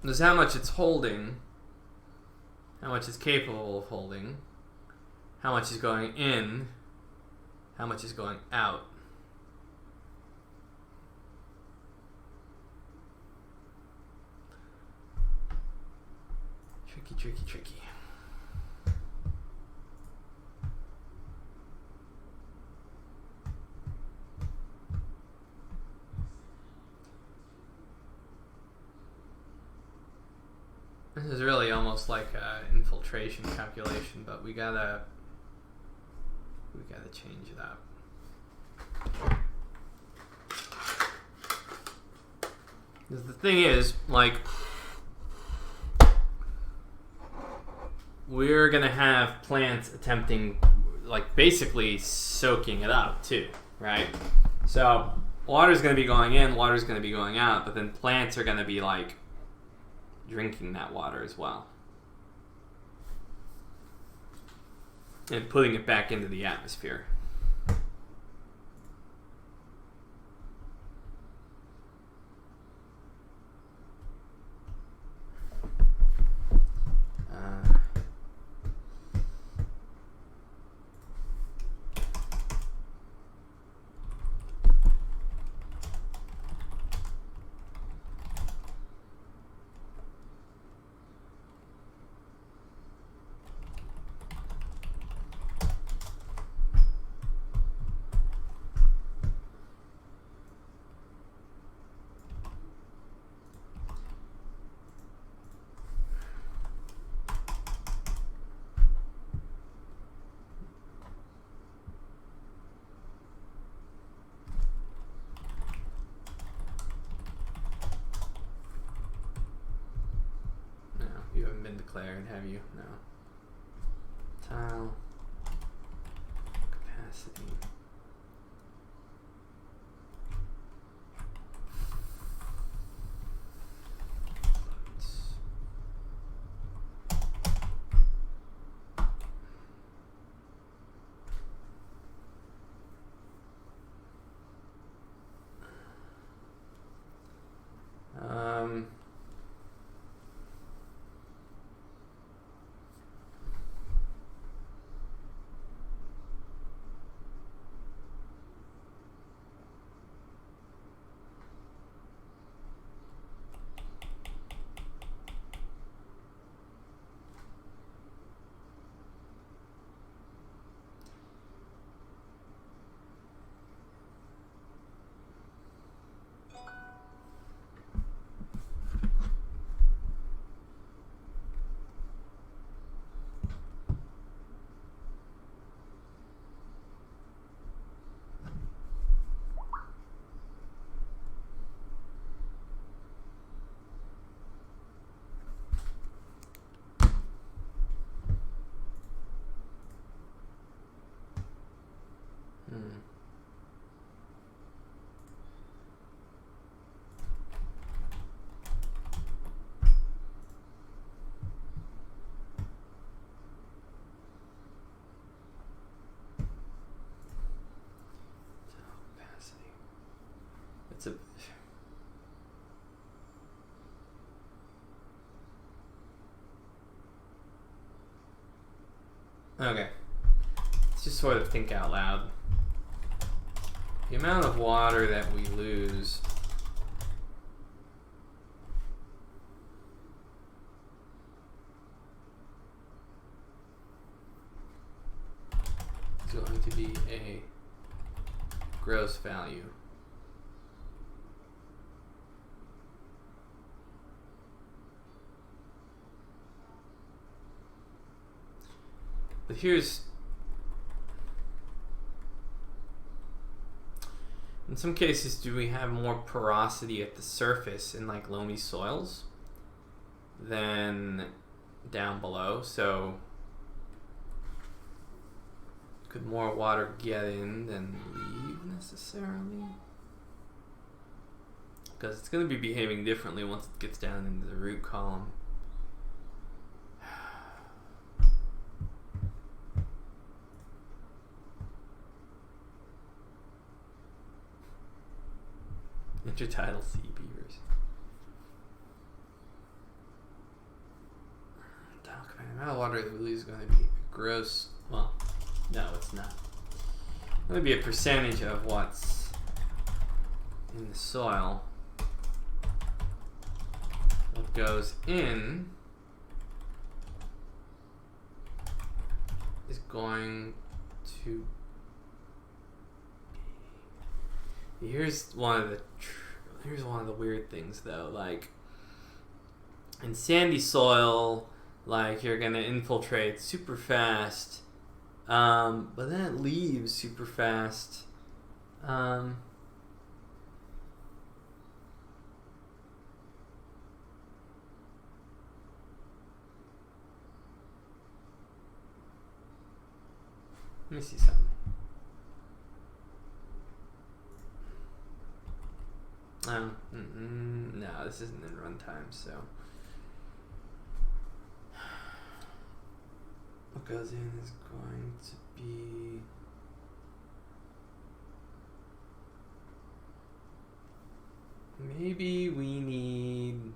There's how much it's holding, how much it's capable of holding, how much is going in, how much is going out. Tricky, tricky, tricky. This is really almost like an infiltration calculation, but we gotta change it up. Because the thing is, like, we're gonna have plants attempting, like, basically soaking it up too, right? So water's gonna be going in, water's gonna be going out, but then plants are gonna be like drinking that water as well and putting it back into the atmosphere. You haven't been declared, have you? No. Tile capacity. Okay. Let's just sort of think out loud. The amount of water that we lose is going to be a gross value. But here's, in some cases, do we have more porosity at the surface in like loamy soils than down below? So could more water get in than leave necessarily? Because it's going to be behaving differently once it gets down into the root column. Intertidal sea beavers. The amount of water that we lose is going to be gross. Well, no, it's not. It's going to be a percentage of what's in the soil. What goes in is going to be. Here's one of the weird things though. Like in sandy soil, like you're gonna infiltrate super fast, but then it leaves super fast. Let me see something. No, this isn't in runtime, so what goes in is going to be maybe we need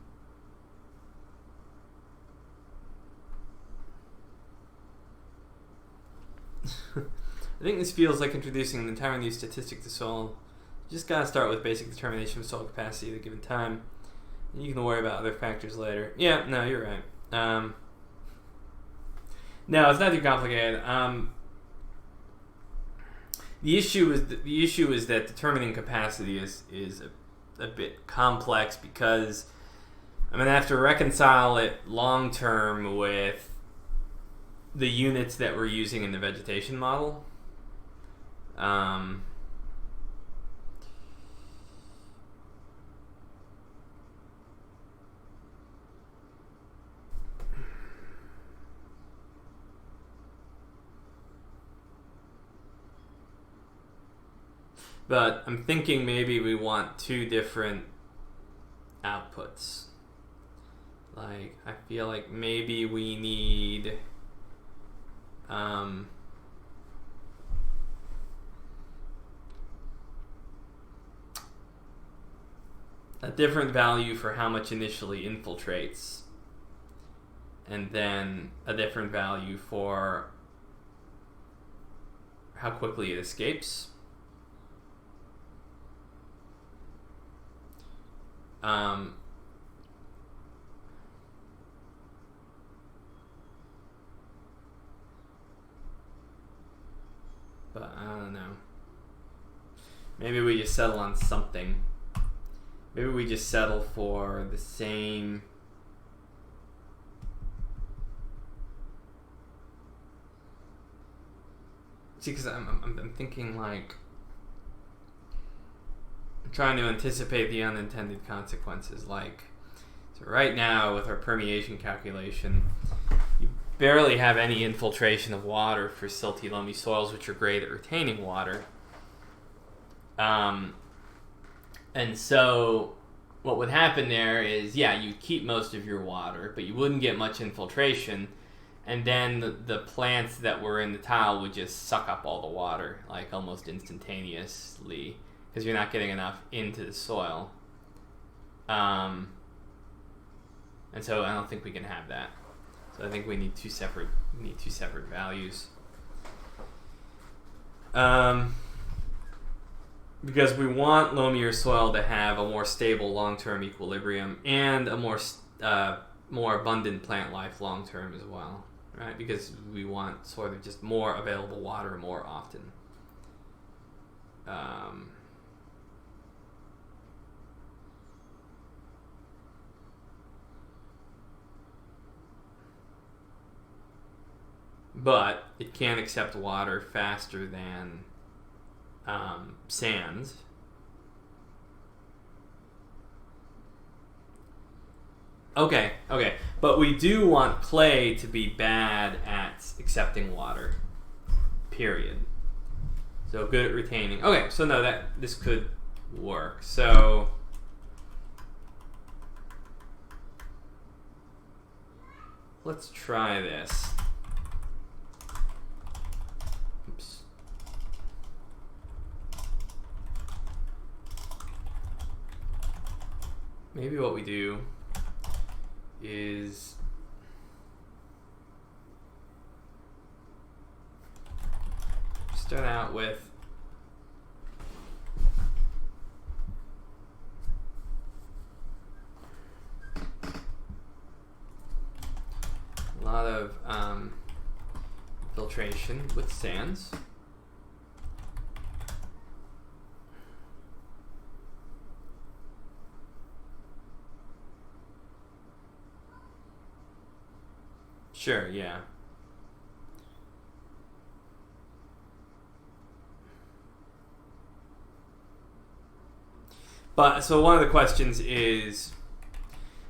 I think this feels like introducing an entirely new statistic to soil. You just gotta start with basic determination of soil capacity at a given time. And you can worry about other factors later. Yeah, no, you're right. No, it's not too complicated. The issue is that determining capacity is a bit complex because I'm gonna have to reconcile it long term with the units that we're using in the vegetation model. But I'm thinking maybe we want two different outputs. Like, I feel like maybe we need a different value for how much initially infiltrates, and then a different value for how quickly it escapes. But I don't know. Maybe we just settle on something. Maybe we just settle for the same. See, because I'm thinking like I'm trying to anticipate the unintended consequences. Like, so right now with our permeation calculation, you barely have any infiltration of water for silty loamy soils, which are great at retaining water. And so what would happen there is, yeah, you'd keep most of your water, but you wouldn't get much infiltration. And then the plants that were in the tile would just suck up all the water, like almost instantaneously, because you're not getting enough into the soil. And so I don't think we can have that. So I think we need two separate values. Because we want loamier soil to have a more stable long-term equilibrium and a more abundant plant life long-term as well, right? Because we want sort of just more available water more often. But it can accept water faster than sands. Okay. But we do want clay to be bad at accepting water. Period. So good at retaining. Okay, so no, this could work. So let's try this. Oops. Maybe what we do is start out with a lot of filtration with sands. Sure, yeah. But so one of the questions is,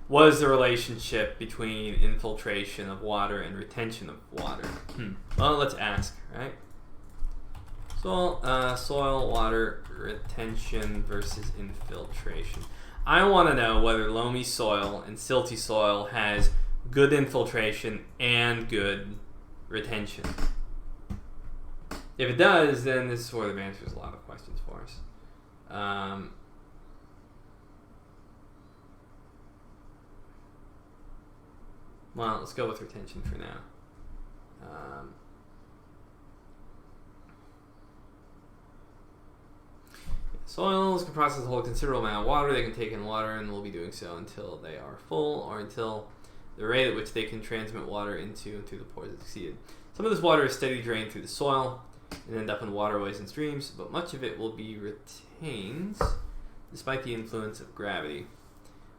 what is the relationship between infiltration of water and retention of water? Well, let's ask, right? Soil water retention versus infiltration. I want to know whether loamy soil and silty soil has good infiltration and good retention. If it does, then this sort of answers a lot of questions for us. Well, let's go with retention for now. Soils can process and hold a considerable amount of water. They can take in water and will be doing so until they are full or until the rate at which they can transmit water into and through the pores is exceeded. Some of this water is steady drained through the soil and end up in waterways and streams, but much of it will be retained despite the influence of gravity.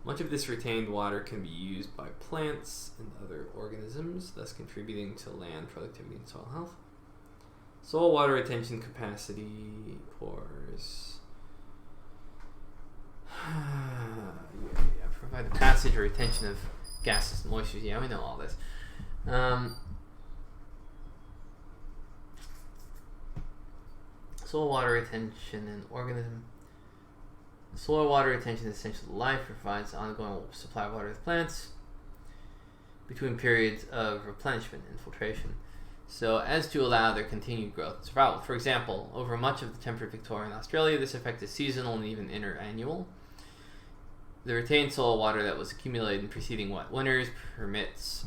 Much of this retained water can be used by plants and other organisms, thus contributing to land productivity and soil health. Soil water retention capacity pores. Provide the passage or retention of gases and moistures. Yeah, we know all this. Soil water retention and organism. Soil water retention is essential to life. Provides ongoing supply of water to plants between periods of replenishment and filtration, so as to allow their continued growth and survival. For example, over much of the temperate Victorian Australia, this effect is seasonal and even interannual. The retained soil water that was accumulated in preceding wet winters permits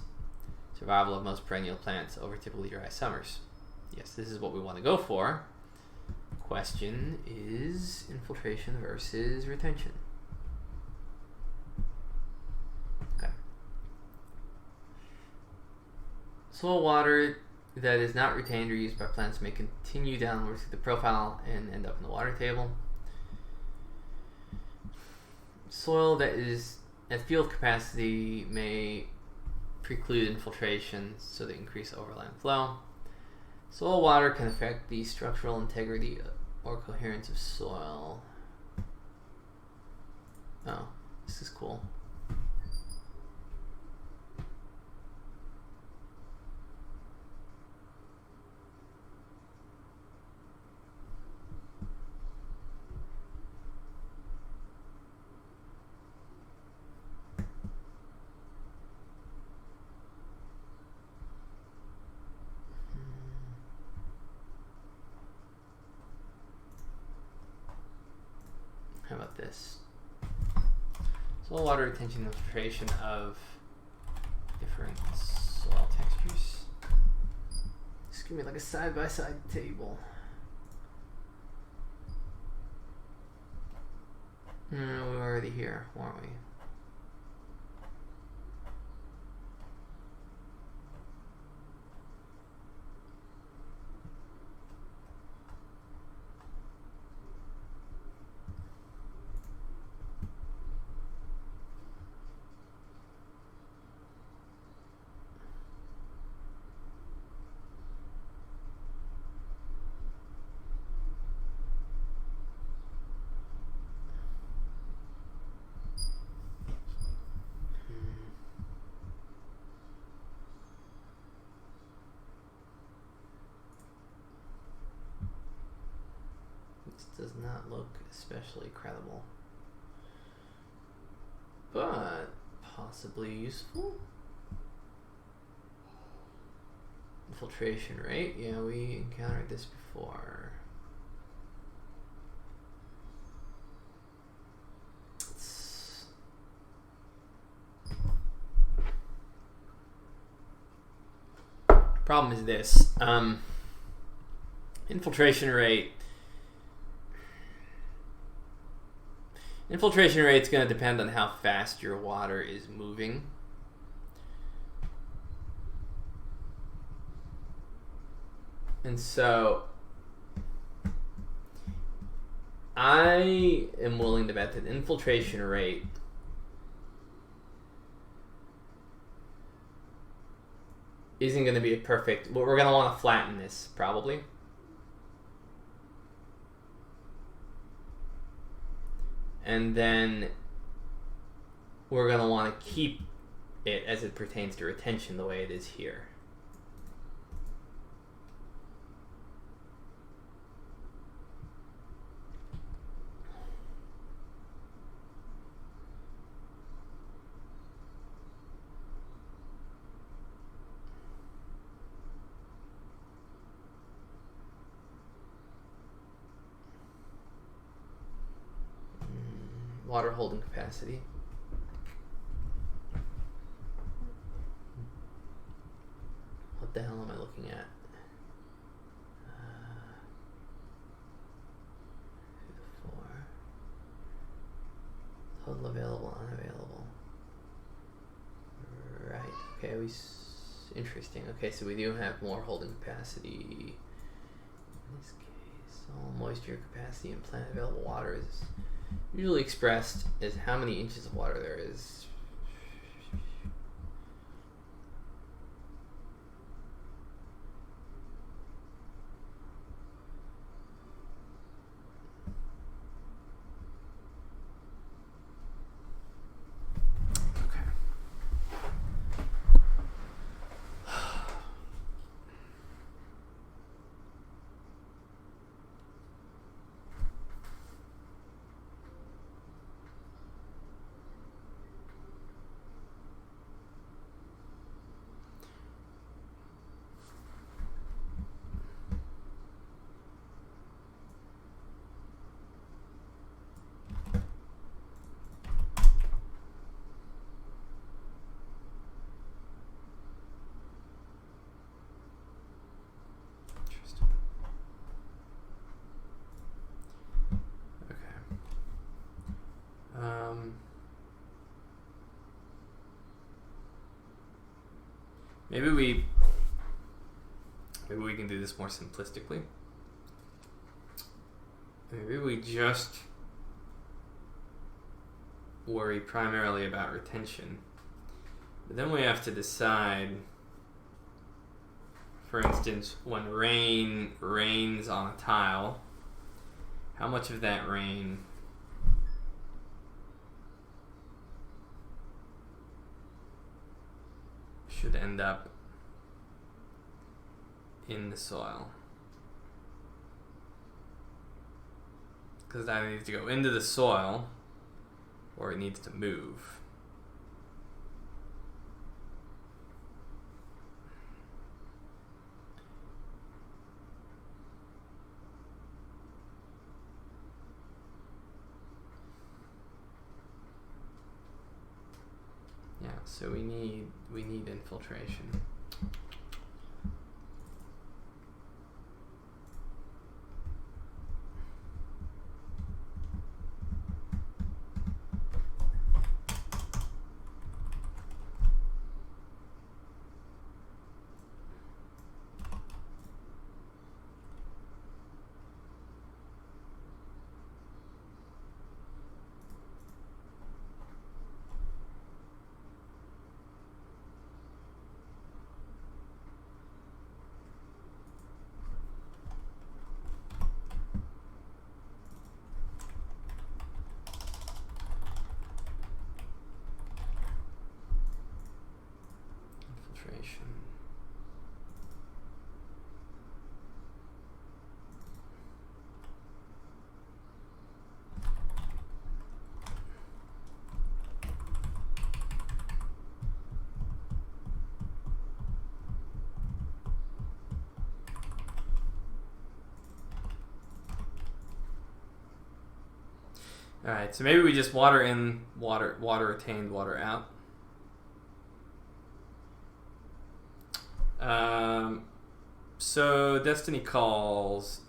survival of most perennial plants over typically dry summers. Yes, this is what we want to go for. Question is infiltration versus retention. Okay. Soil water that is not retained or used by plants may continue downward through the profile and end up in the water table. Soil that is at field capacity may preclude infiltration, so they increase overland flow. Soil water can affect the structural integrity or coherence of soil. Oh, this is cool. How about this? Soil water retention and filtration of different soil textures. Just give me like a side-by-side table. We were already here, weren't we? Does not look especially credible, but possibly useful. Infiltration rate, yeah, we encountered this before. Problem is this, infiltration rate. Infiltration rate's going to depend on how fast your water is moving. And so I am willing to bet that infiltration rate isn't going to be a perfect. We're going to want to flatten this probably. And then we're going to want to keep it as it pertains to retention the way it is here. Water holding capacity. What the hell am I looking at? Four. Total available, unavailable. Right. Okay. Interesting. Okay, so we do have more holding capacity. In this case, all moisture capacity and plant available water is usually expressed as how many inches of water there is. Maybe we can do this more simplistically. Maybe we just worry primarily about retention. But then we have to decide, for instance, when rain rains on a tile, how much of that rain should end up in the soil. Because it either needs to go into the soil or it needs to move. Yeah, so we need infiltration. information. All right, so maybe we just water in, water retained, water out. So Destiny calls.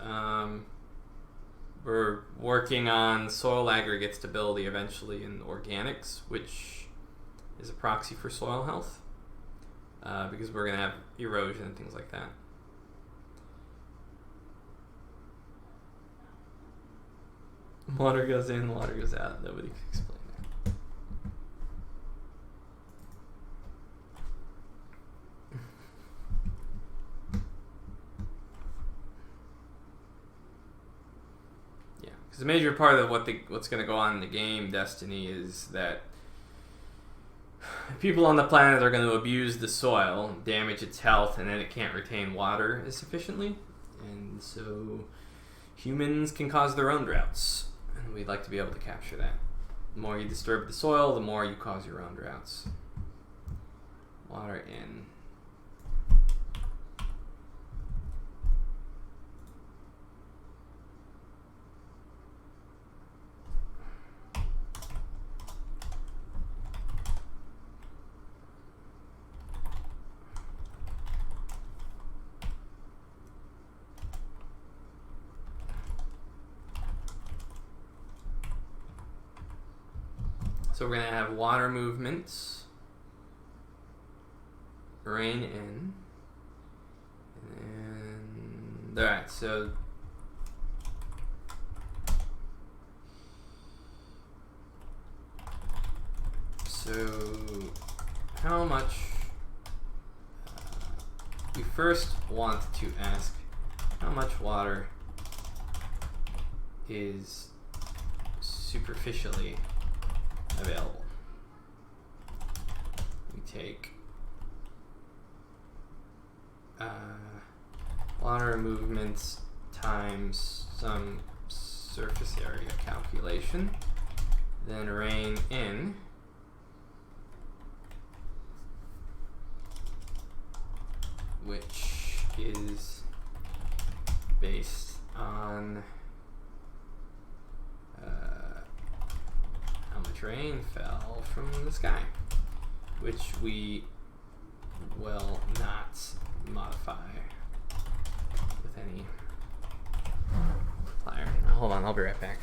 We're working on soil aggregate stability eventually in organics, which is a proxy for soil health, because we're gonna have erosion and things like that. Water goes in, water goes out. Nobody can explain that. Yeah, because a major part of what's going to go on in the game, Destiny, is that people on the planet are going to abuse the soil, damage its health, and then it can't retain water as sufficiently. And so humans can cause their own droughts. And we'd like to be able to capture that. The more you disturb the soil, the more you cause your own droughts. Water in. So we're going to have water movements, rain in, and alright, so how much, we first want to ask how much water is superficially available. We take water movements times some surface area calculation, then rain in, which is based on how much rain fell from the sky, which we will not modify with any multiplier. Now, hold on, I'll be right back.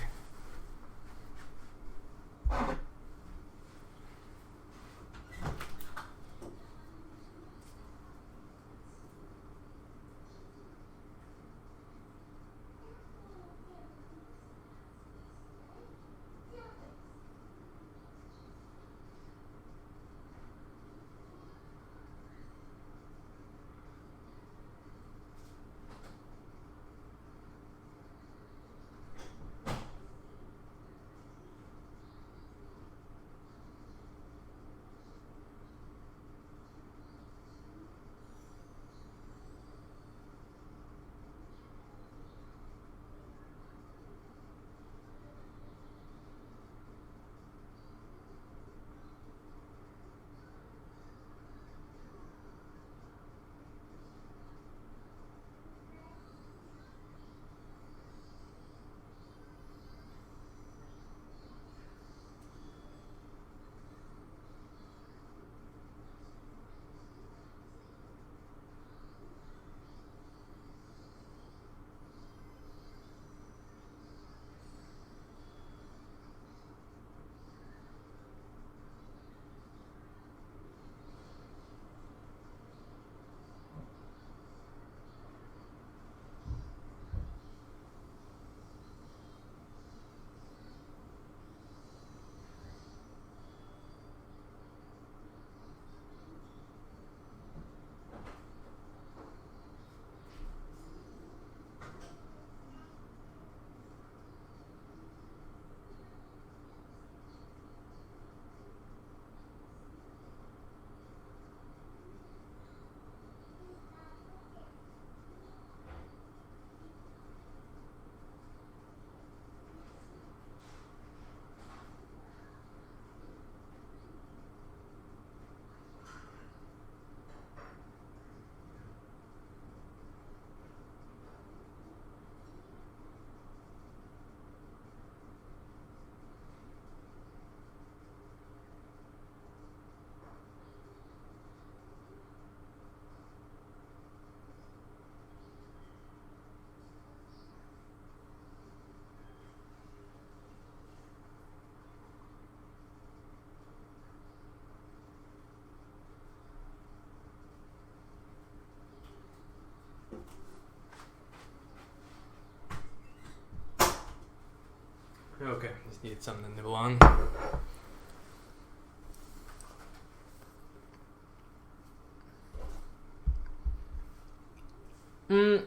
Okay, just needed something to nibble on.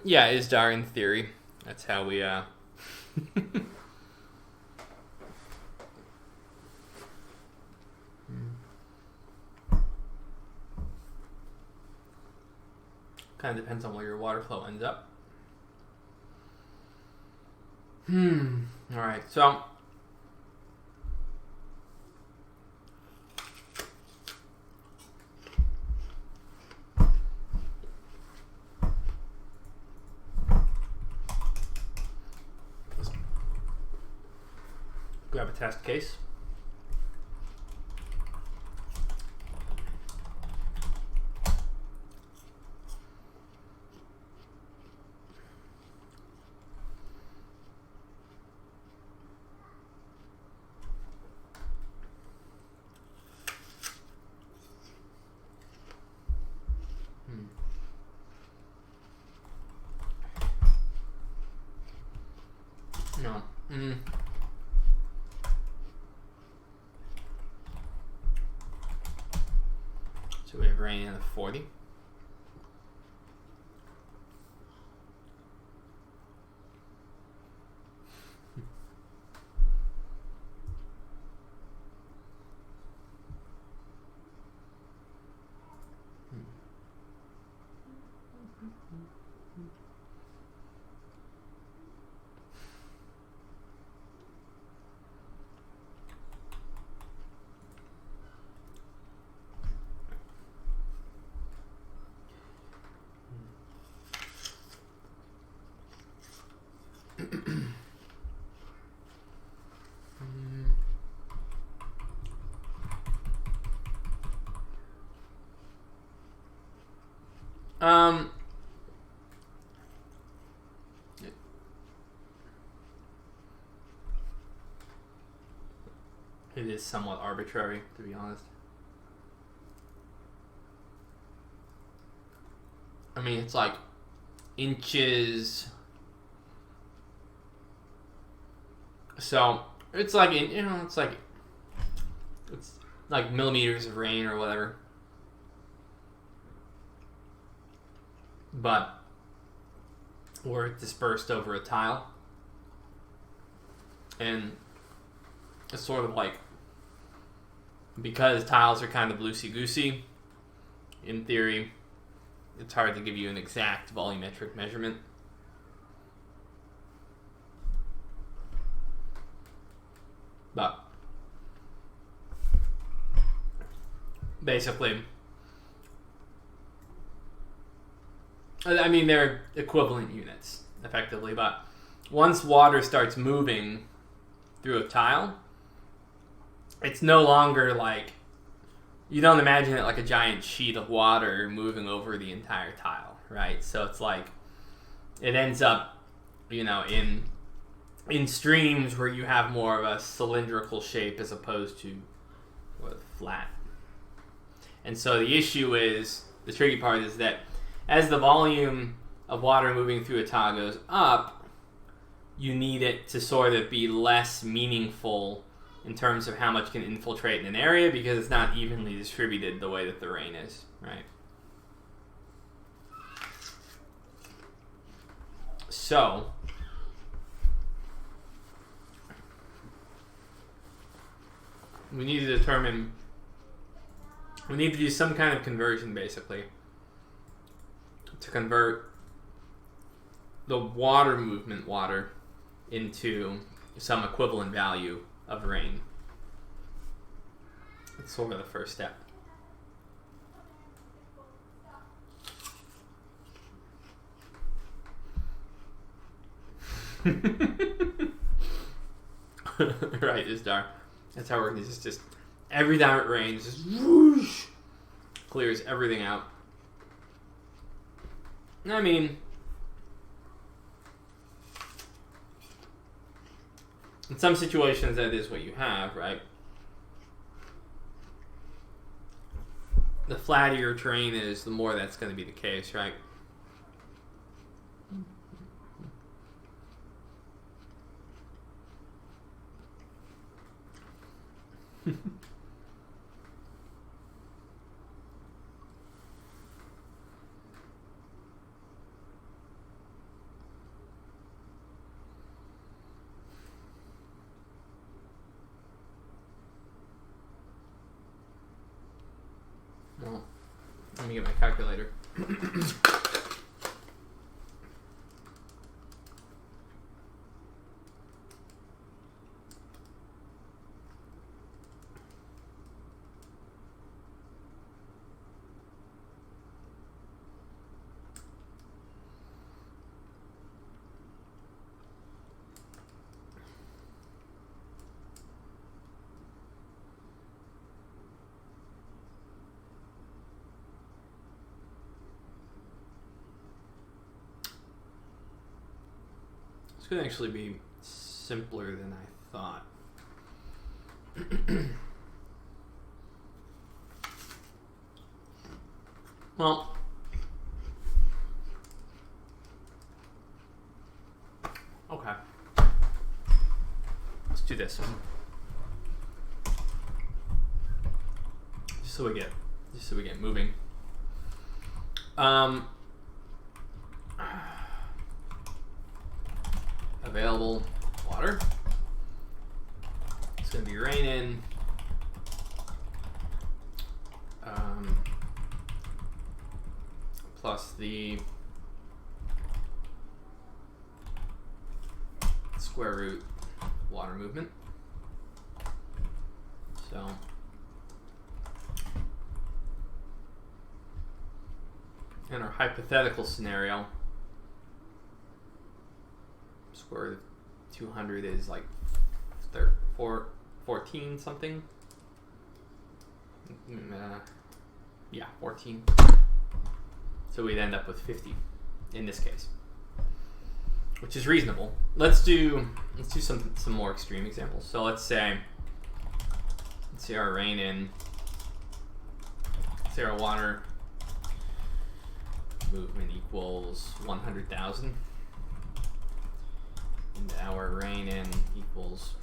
Yeah, it is Dar in theory. That's how we, Kind of depends on where your water flow ends up. Alright, so... grab a test case. No. So we have rain in the 40. It is somewhat arbitrary, to be honest. I mean, it's like inches. So it's like it's like millimeters of rain or whatever. But we're dispersed over a tile, and it's sort of like, because tiles are kind of loosey-goosey, in theory, it's hard to give you an exact volumetric measurement. But basically, I mean, they're equivalent units, effectively, but once water starts moving through a tile, it's no longer like, you don't imagine it like a giant sheet of water moving over the entire tile, right? So it's like, it ends up, in streams where you have more of a cylindrical shape as opposed to flat. And so the issue is, the tricky part is that as the volume of water moving through a tile goes up, you need it to sort of be less meaningful in terms of how much can infiltrate in an area, because it's not evenly distributed the way that the rain is, right? So, we need to do some kind of conversion, basically, to convert the water movement water into some equivalent value of rain. It's sort of the first step. Right, it's dark. That's how it works. It's just every time it rains, just whoosh, clears everything out. I mean, in some situations that is what you have, right? The flatter your terrain is, the more that's going to be the case, right? Let me get my calculator. This could actually be simpler than I thought. Well, okay. Let's do this. Just so we get moving. Available water. It's going to be raining. Plus the square root water movement. So in our hypothetical scenario, square root of 200 is like 14 something. Yeah, 14. So we'd end up with 50 in this case, which is reasonable. Let's do some more extreme examples. So let's say our our water movement equals 100,000. And our rain in equals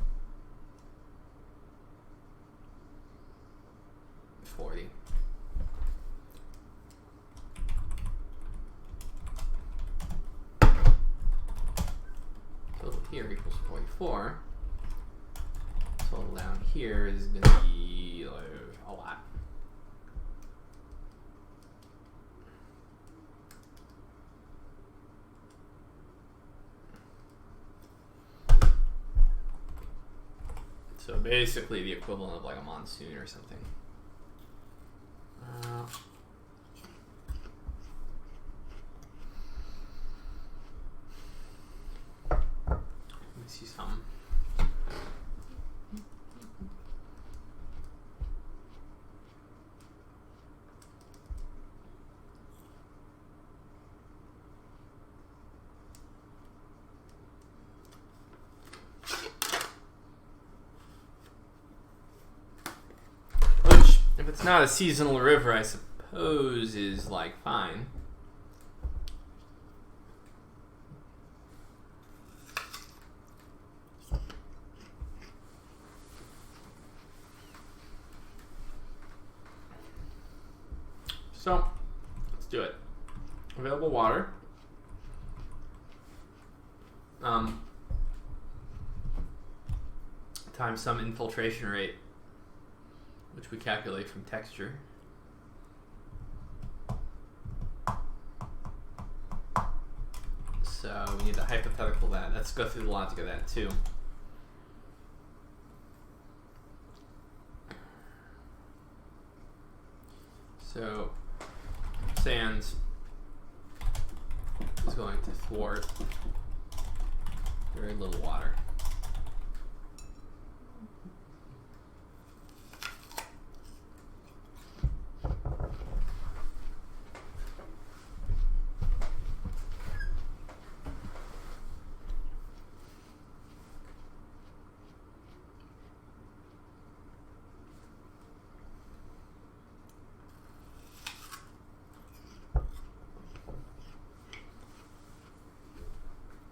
40. Total here equals 44. Total down here is going to be a lot. So basically the equivalent of like a monsoon or something. Let me see some. If it's not a seasonal river, I suppose is like fine. So let's do it. Available water. Times some infiltration rate, which we calculate from texture. So we need to hypothetical that. Let's go through the logic of that too. So sands is going to thwart very little water.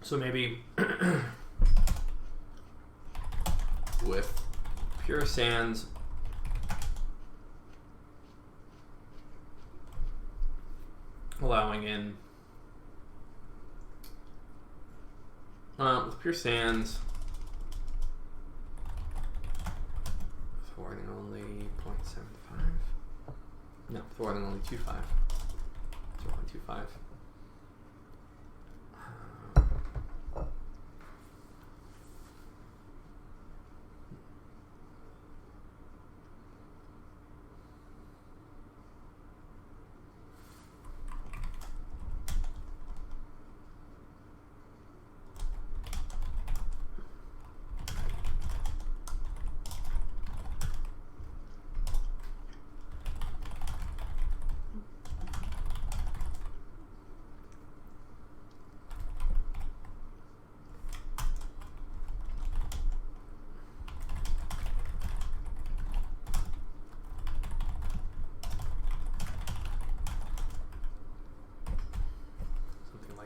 So maybe with pure sands, allowing in with pure sands, thwarting only 0.75, no, thwarting only 2.5. 0.25.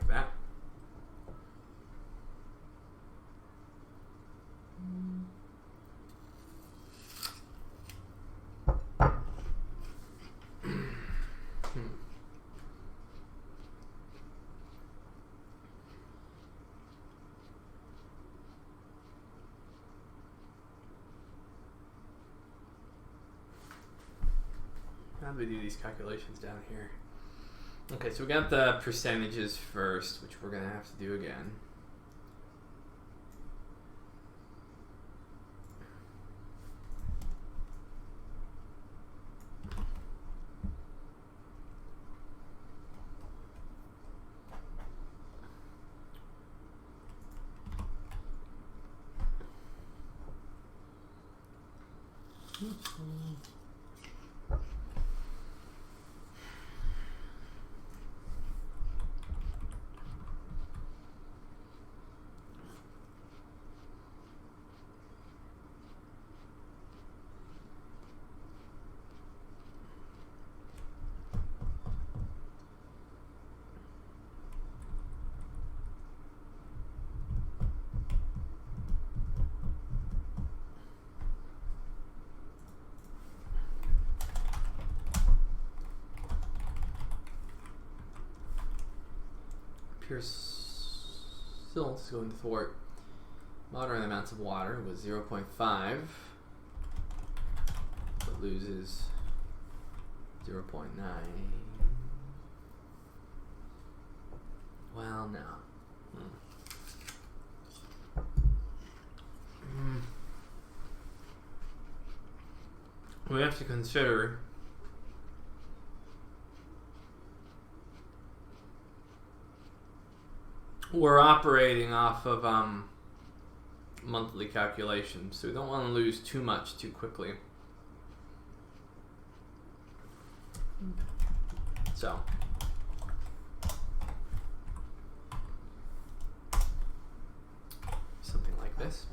That. How do we do these calculations down here? Okay, so we got the percentages first, which we're going to have to do again. Still is going to thwart moderate amounts of water with 0.5, but loses 0.9. Well, no. We have to consider we're operating off of monthly calculations, so we don't want to lose too much too quickly. So something like this.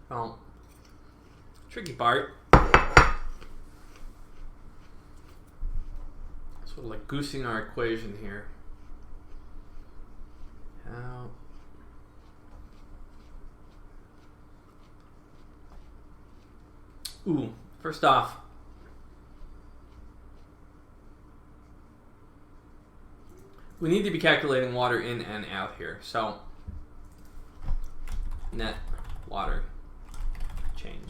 Well, tricky part. Sort of like goosing our equation here. How? Ooh, first off, we need to be calculating water in and out here. So, net water change.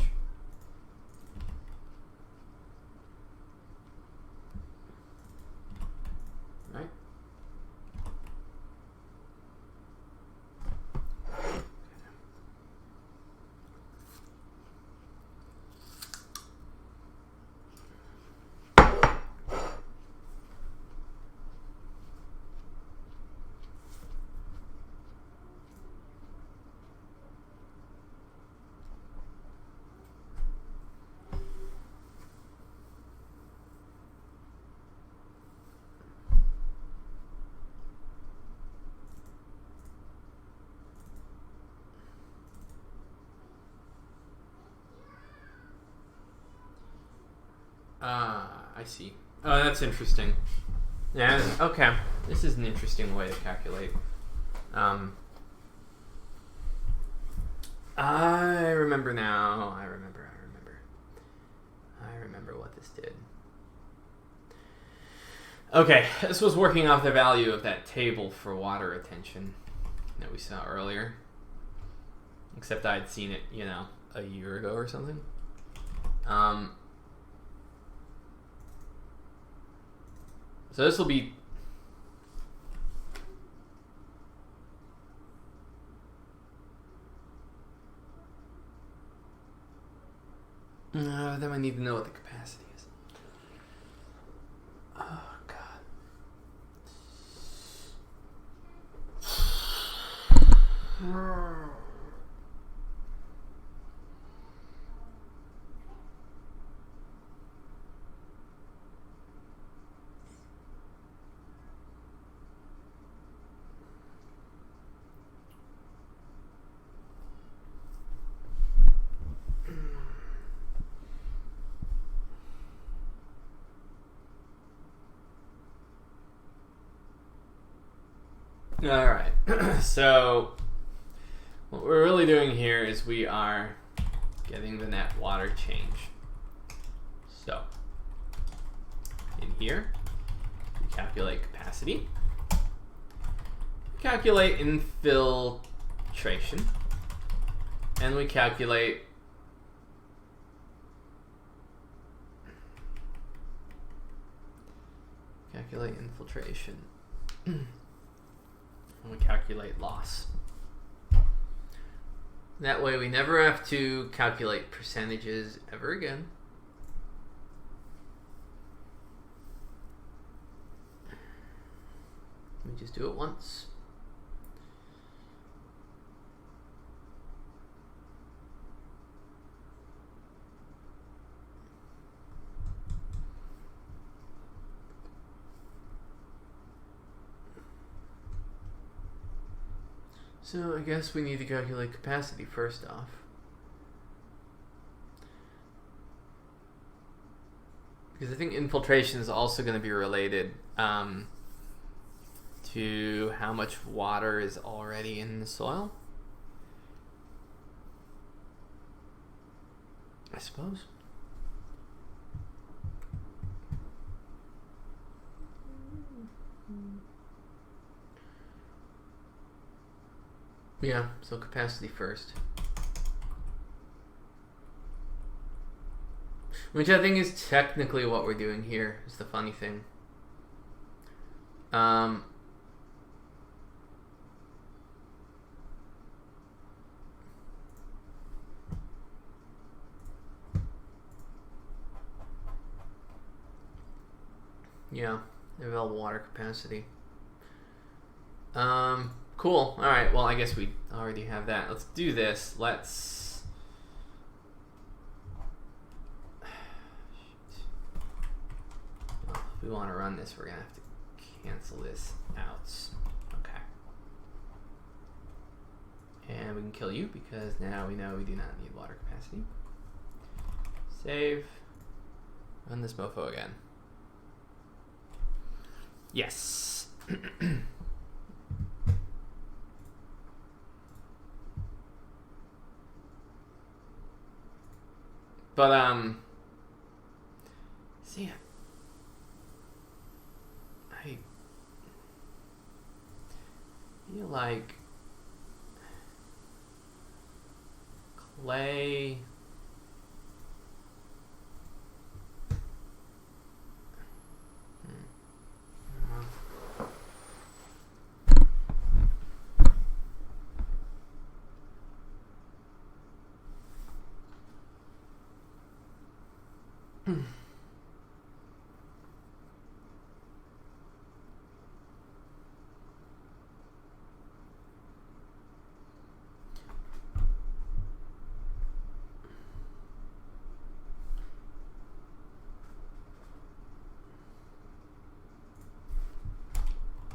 Right? I see. Oh, that's interesting. Yeah, okay. This is an interesting way to calculate. I remember now. I remember what this did. Okay, this was working off the value of that table for water retention that we saw earlier. Except I'd seen it, a year ago or something. So this will be then I need to know what the capacity is. Oh god. All right. So what we're really doing here is we are getting the net water change. So in here, we calculate capacity, we calculate infiltration, and we calculate infiltration. And we calculate loss. That way we never have to calculate percentages ever again. We just do it once. So I guess we need to calculate capacity first off. Because I think infiltration is also going to be related to how much water is already in the soil, I suppose. Yeah, so capacity first. Which I think is technically what we're doing here, is the funny thing. Yeah, available water capacity. Cool. All right. Well, I guess we already have that. Let's do this. Let's. Well, if we want to run this, we're gonna have to cancel this out. Okay. And we can kill you because now we know we do not need water capacity. Save. Run this mofo again. Yes. But see, I feel like clay.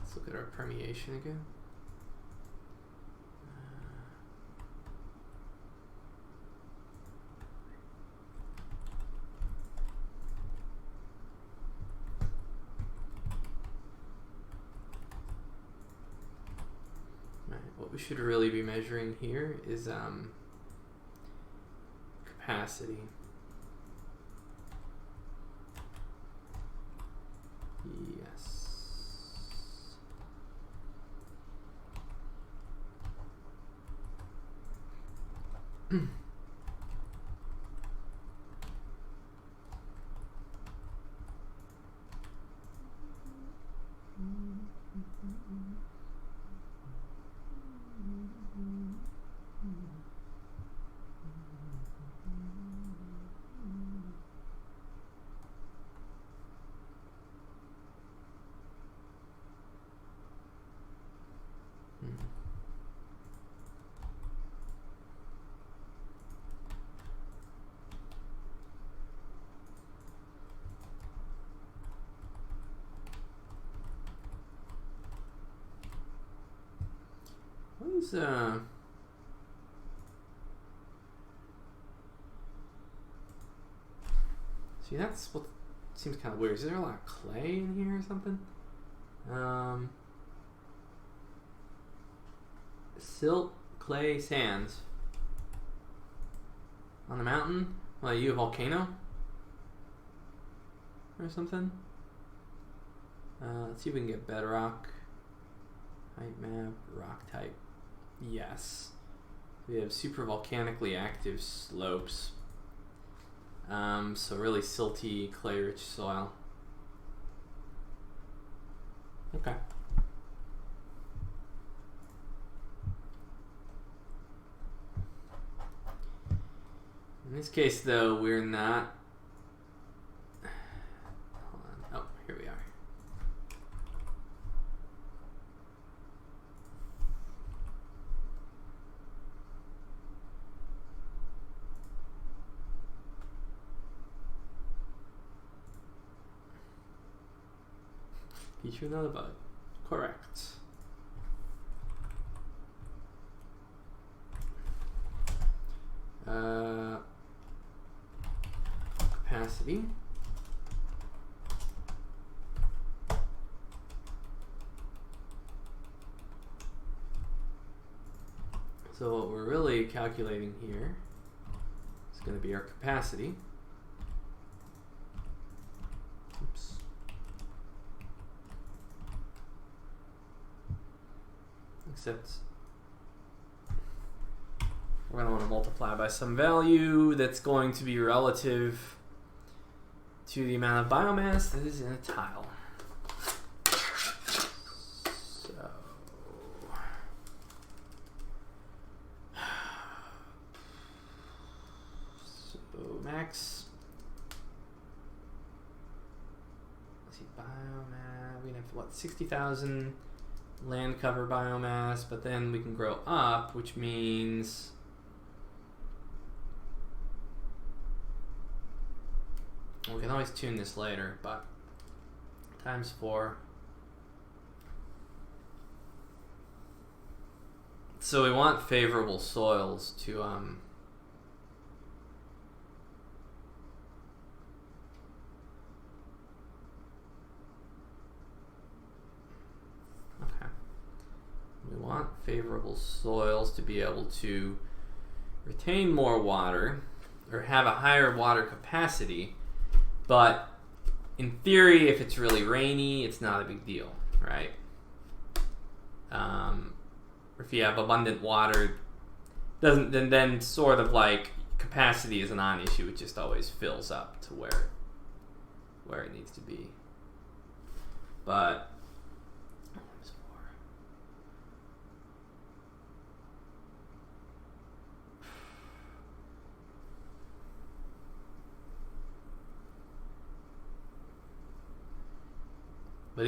Let's look at our permeation again. What we should really be measuring here is capacity. Yes. Who's See, that's what seems kind of weird. Is there a lot of clay in here or something? Silt, clay, sands. On a mountain? Well, you a volcano? Or something? Let's see if we can get bedrock. Height map, rock type. Yes. We have super volcanically active slopes. So really silty, clay-rich soil. Okay. In this case, though, we're not... Hold on. Oh, here we are. Feature another bug. Correct. Capacity. So what we're really calculating here is going to be our capacity. Oops. Except we're going to want to multiply by some value that's going to be relative to the amount of biomass that is in a tile. So max. Let's see, biomass. We have what, 60,000 land cover biomass, but then we can grow up, which means we can always tune this later, but times 4. So we want favorable soils to we want favorable soils to be able to retain more water or have a higher water capacity. But in theory, if it's really rainy, it's not a big deal, right? If you have abundant water, then sort of like capacity is a non-issue. It just always fills up to where it needs to be. But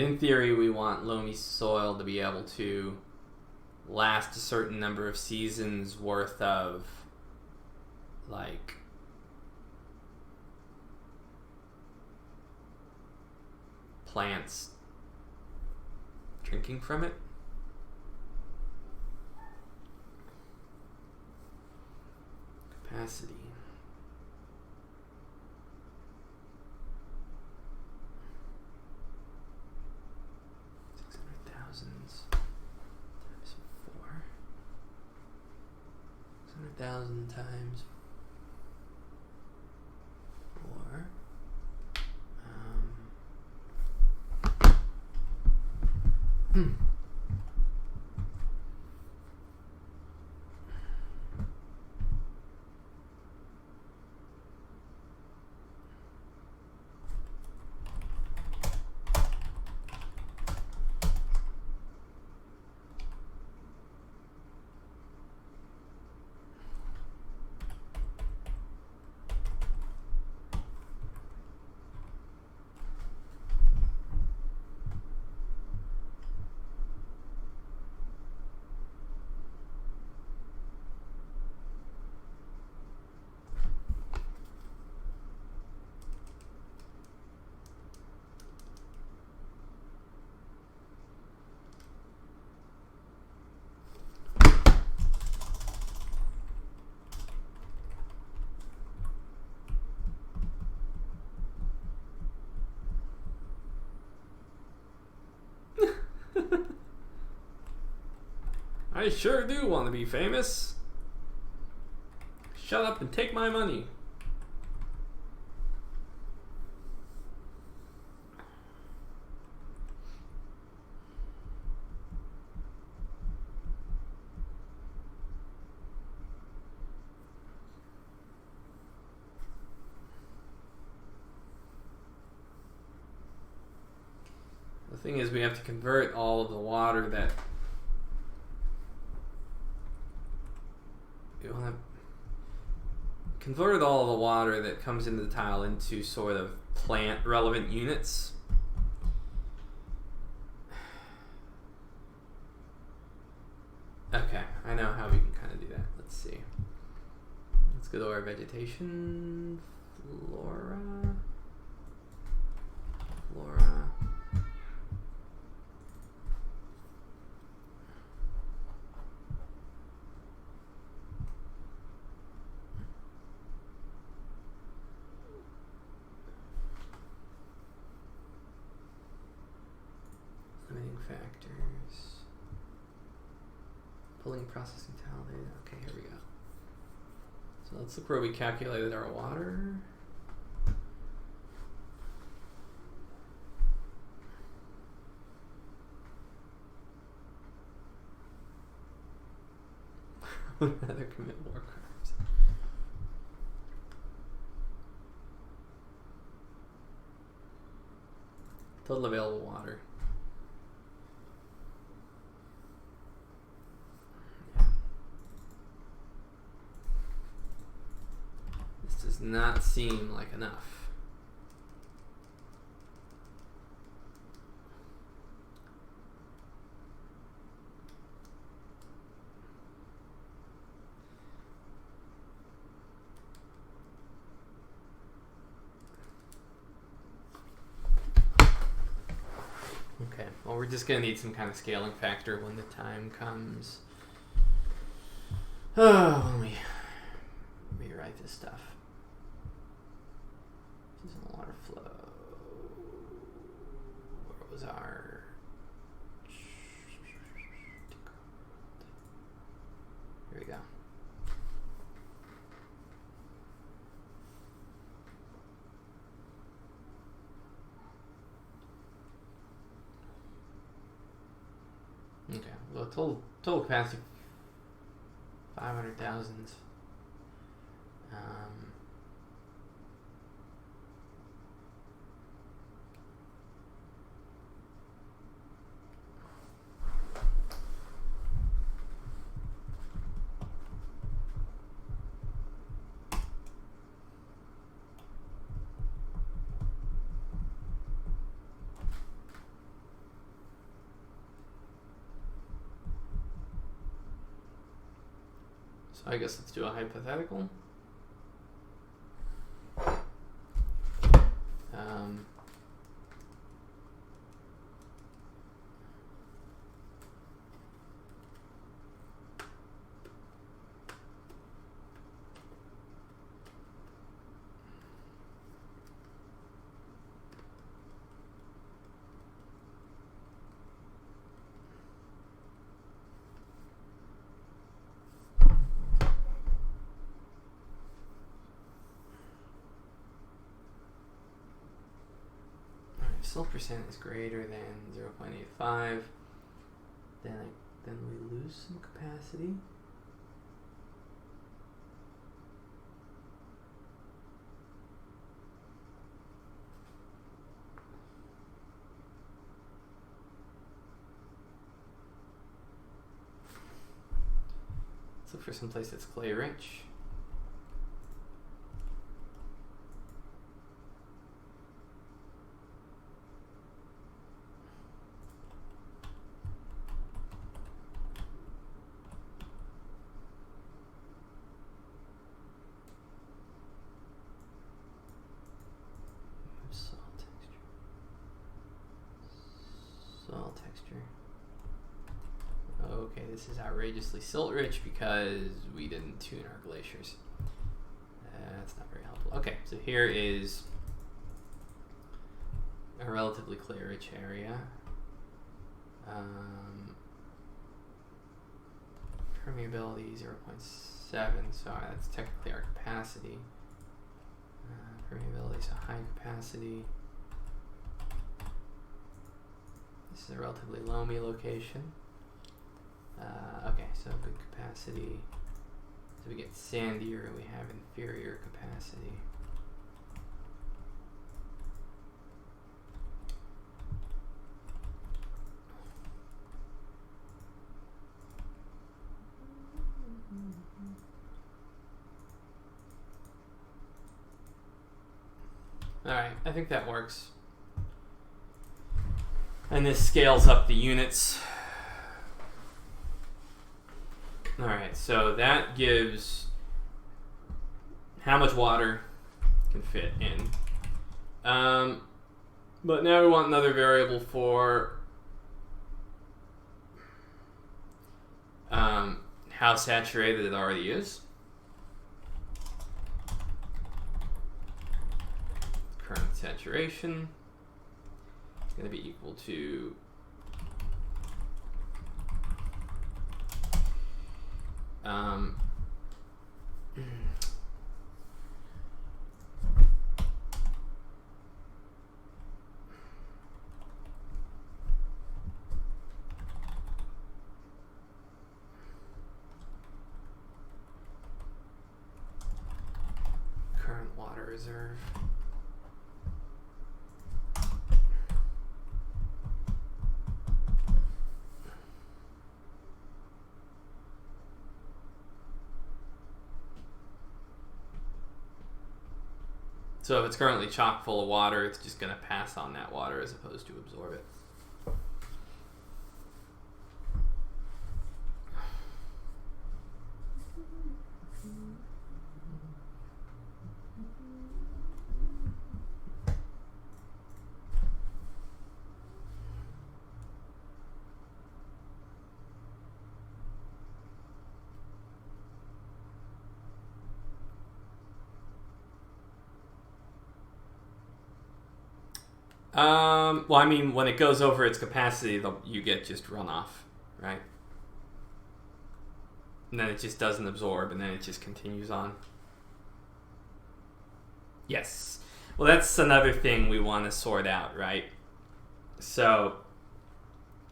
in theory, we want loamy soil to be able to last a certain number of seasons worth of, like, plants drinking from it. Capacity. Times 4. 600,000 times 4. I sure do want to be famous. Shut up and take my money. The thing is, we have to convert all of the water that comes into the tile into sort of plant relevant units. Okay, I know how we can kind of do that. Let's see. Let's go to our vegetation, flora. Limiting factors. Pulling processing tile data. Okay, here we go. So let's look where we calculated our water. I would rather commit war crimes. Total available water. This does not seem like enough. Okay, well, we're just going to need some kind of scaling factor when the time comes. Oh, when we rewrite this stuff. Seasonal water flow. Where was our... Here we go. Okay, well, total capacity 500,000. So I guess let's do a hypothetical. Silt percent is greater than 0.85, then we lose some capacity. Let's look for some place that's clay rich. Okay, this is outrageously silt rich because we didn't tune our glaciers. That's not very helpful. Okay, so here is a relatively clay rich area. permeability 0.7, so that's technically our capacity. Permeability is a high capacity. This is a relatively loamy location. Okay, so good capacity. So we get sandier, we have inferior capacity. Alright, I think that works. And this scales up the units. Alright, so that gives how much water can fit in. But now we want another variable for how saturated it already is. Current saturation is going to be equal to current water reserve. So if it's currently chock full of water, it's just going to pass on that water as opposed to absorb it. Well, I mean, when it goes over its capacity, you get just runoff, right? And then it just doesn't absorb, and then it just continues on. Yes. Well, that's another thing we want to sort out, right? So,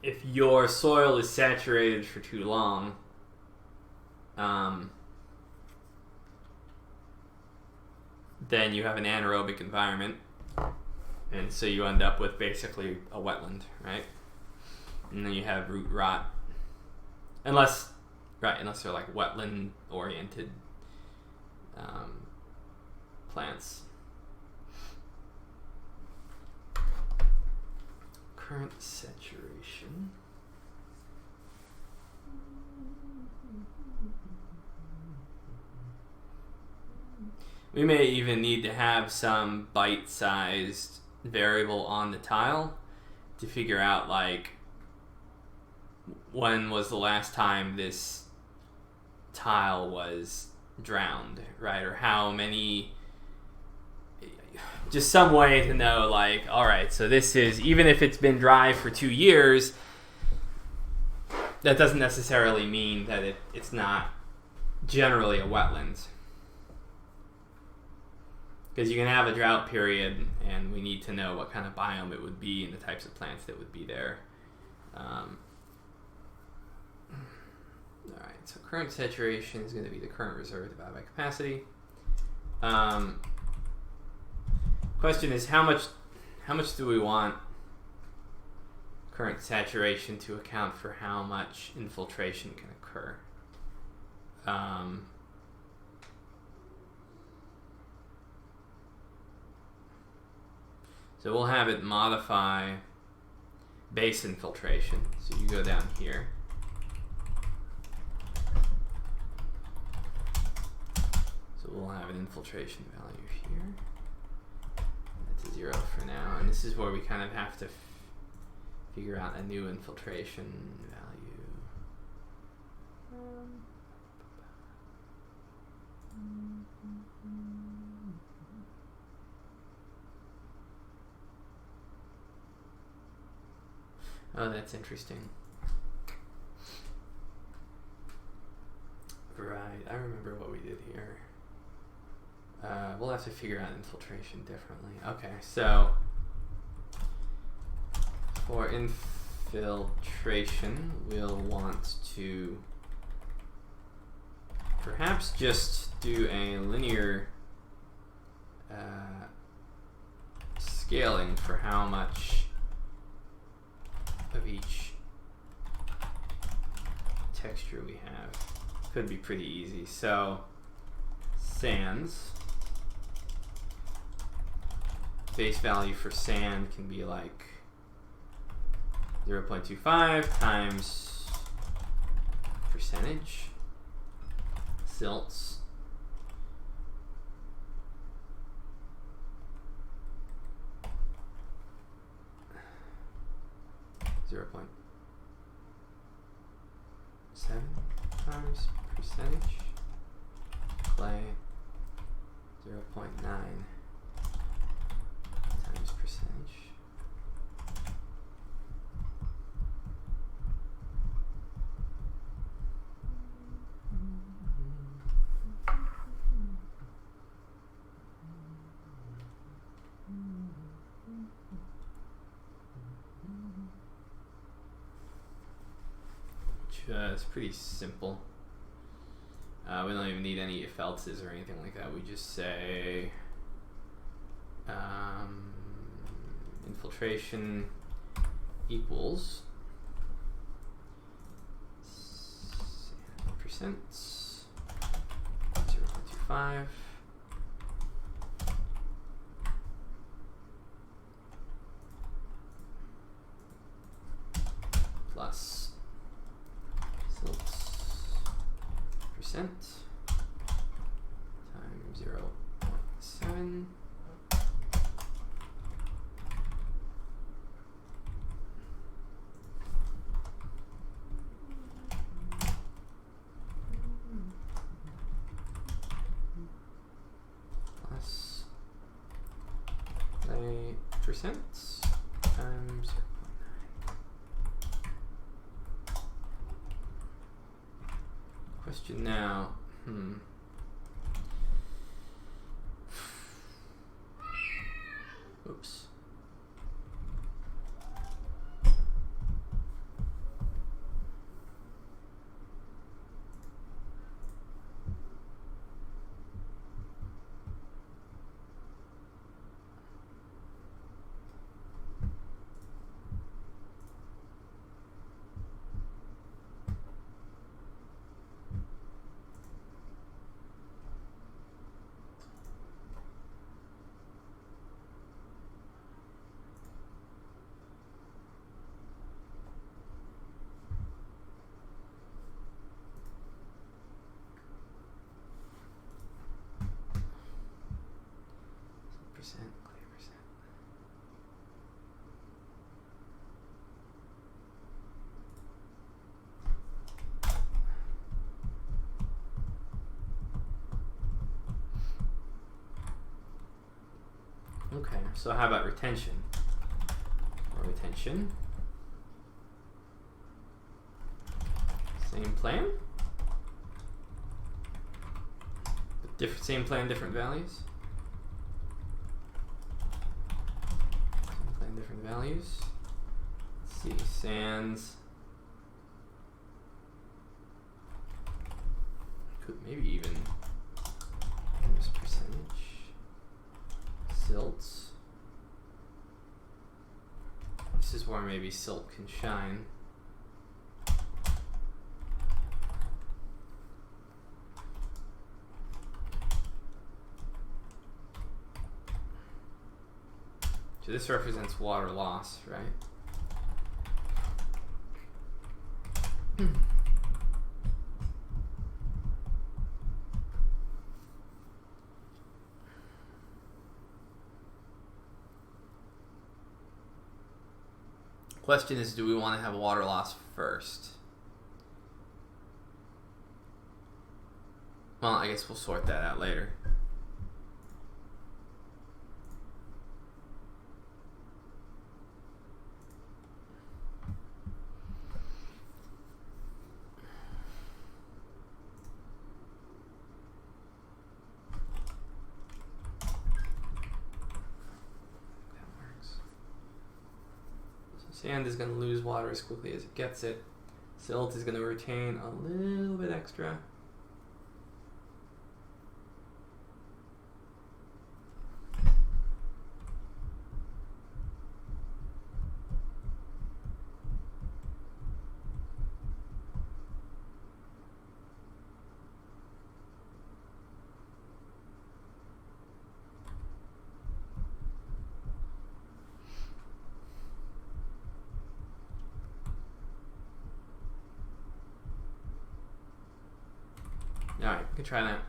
if your soil is saturated for too long, then you have an anaerobic environment. And so you end up with basically a wetland, right? And then you have root rot. Unless they're like wetland-oriented plants. Current saturation. We may even need to have some bite-sized variable on the tile to figure out, like, when was the last time this tile was drowned, right? Or how many, just some way to know, like, all right, so this is, even if it's been dry for 2 years, that doesn't necessarily mean that it's not generally a wetland. Because you can have a drought period, and we need to know what kind of biome it would be and the types of plants that would be there. All right, so current saturation is going to be the current reserve divided by capacity. Question is, how much do we want current saturation to account for how much infiltration can occur? So we'll have it modify base infiltration. So you go down here. So we'll have an infiltration value here. That's a 0 for now. And this is where we kind of have to figure out a new infiltration value. Oh, that's interesting. I remember what we did here. We'll have to figure out infiltration differently. Okay, so for infiltration, we'll want to perhaps just do a linear scaling for how much of each texture we have. Could be pretty easy. So sands, base value for sand can be like 0.25 times percentage. Silts, .7 times percentage. Clay, 0.9 times percentage. It's pretty simple. We don't even need any if else's or anything like that. We just say infiltration equals percent 0.25 plus silts percent times 0.7 plus clay percent times 0.9. Question now. Oops. Percent, clay percent. Okay, so how about retention? Or retention. Same plan. Same plan, different values. Same plan, different values. Let's see, sands. Could maybe even this percentage. Silts. This is where maybe silt can shine. So this represents water loss, right? Question is, do we want to have water loss first? Well, I guess we'll sort that out later. Sand is going to lose water as quickly as it gets it. Silt is going to retain a little bit extra. Alright, we can try that.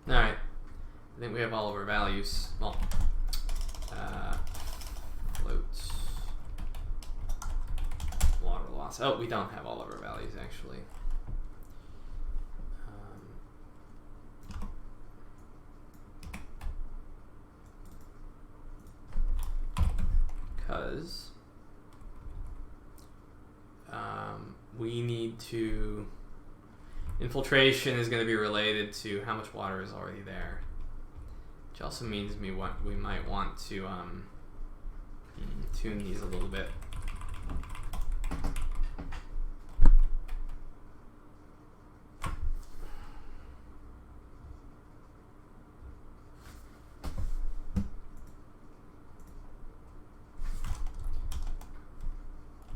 Alright, I think we have all of our values. Well, floats, water loss. Oh, we don't have all of our values actually. Because we need to. Infiltration is going to be related to how much water is already there, which also means we might want to tune these a little bit.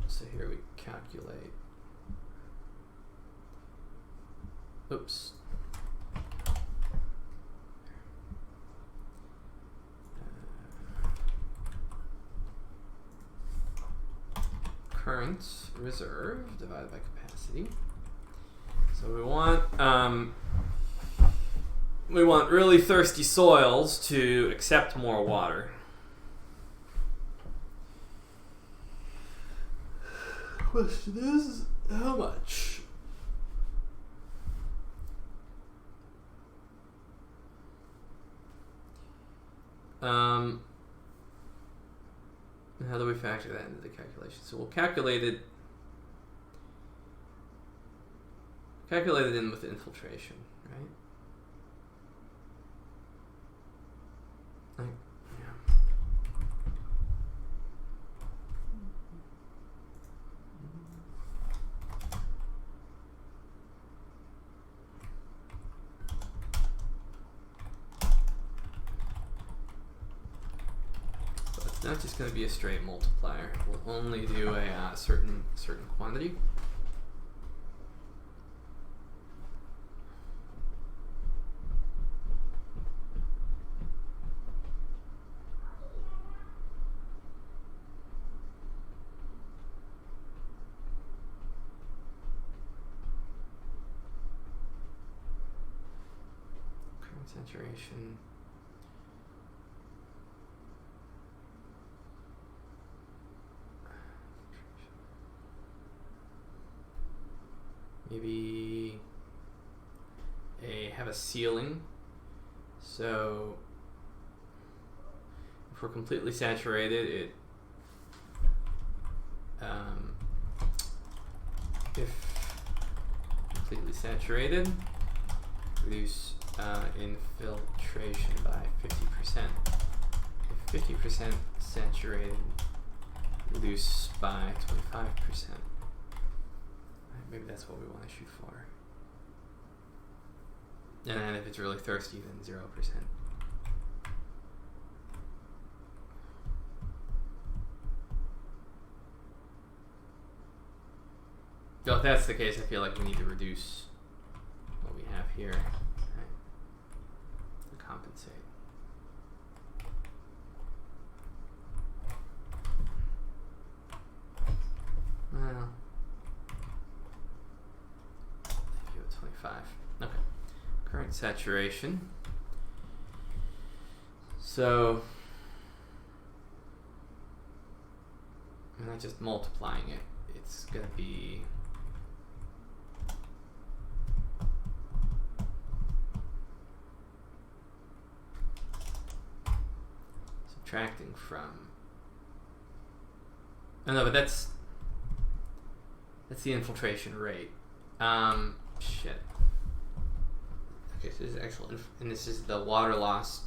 So here we calculate. Oops. Current reserve divided by capacity. So we want really thirsty soils to accept more water. Question is, how much? How do we factor that into the calculation? So we'll calculate it in with infiltration, right? Yeah. Not just going to be a straight multiplier. We'll only do a certain quantity. Current saturation. Maybe have a ceiling. So if we're completely saturated, if completely saturated, reduce infiltration by 50%. If 50% saturated, reduce by 25%. Maybe that's what we want to shoot for. And then if it's really thirsty, then 0%. So if that's the case, I feel like we need to reduce what we have here, right, to compensate. Well, 25. Okay. Current saturation. So I'm not just multiplying it. It's going to be subtracting from. Oh no, but that's the infiltration rate. Shit. Okay, so this is actual, and this is the water loss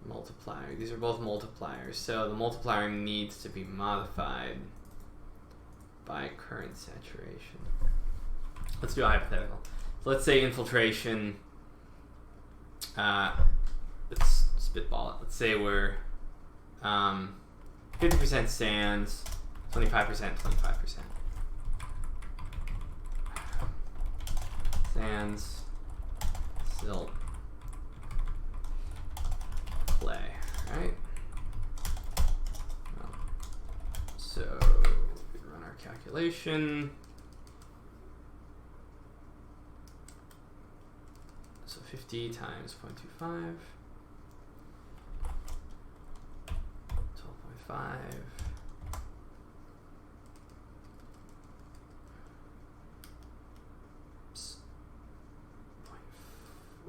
multiplier. These are both multipliers, so the multiplier needs to be modified by current saturation. Let's do a hypothetical. So let's say infiltration, let's spitball it. Let's say we're 50% sands, 25%, 25%. Sands, silt, clay, right? So we run our calculation. So 50 times 0.25, 12.5.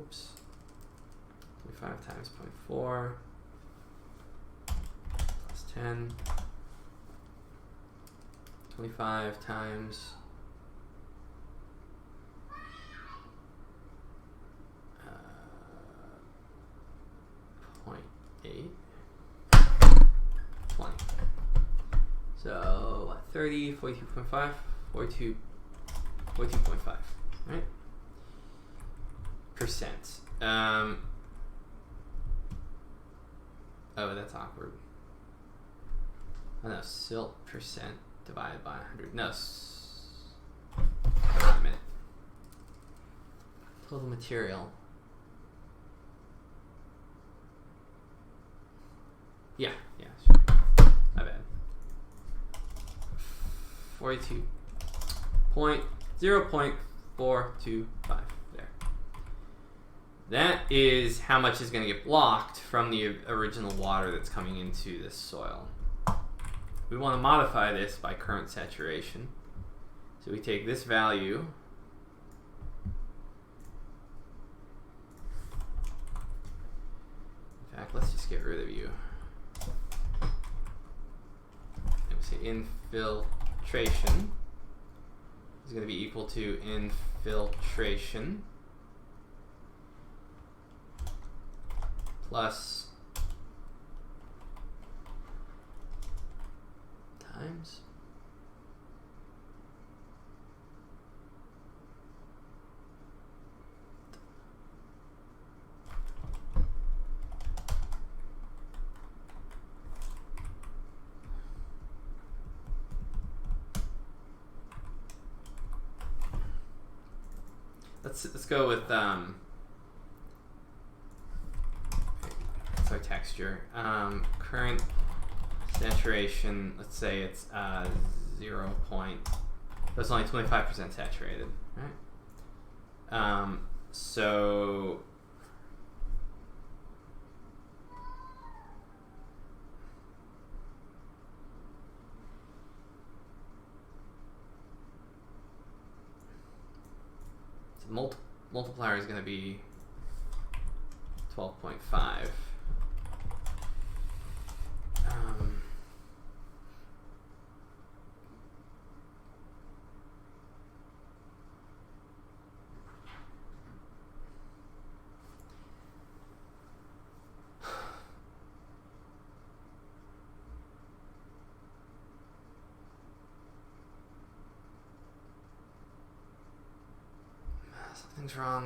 Oops. 25 times 0.4 plus 10. 25 times 0.8. 20. So what, 30, 42.5, 42.5, right? Percent. Oh, that's awkward. Oh no, silt percent divided by 100. No, wait a minute. Total material. Yeah, should be. My bad. 0.425. There. That is how much is going to get blocked from the original water that's coming into this soil. We want to modify this by current saturation. So we take this value, in fact, let's just get rid of you. And we say infiltration is going to be equal to infiltration plus times let's go with our texture. Current saturation, let's say it's 0. That's only 25% saturated, right? So multiplier is going to be 12.5.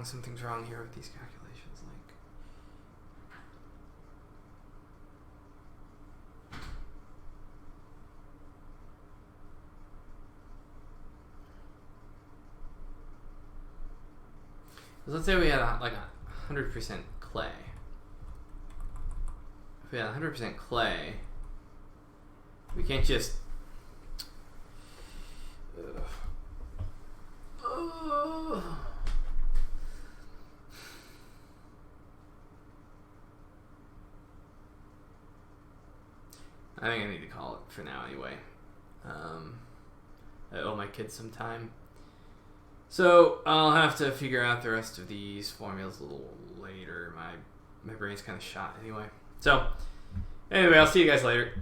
Something's wrong here with these calculations, like. Let's say we had like 100% clay. If we had 100% clay, we can't just I think I need to call it for now anyway. I owe my kids some time. So I'll have to figure out the rest of these formulas a little later. My brain's kind of shot anyway. So Anyway, I'll see you guys later.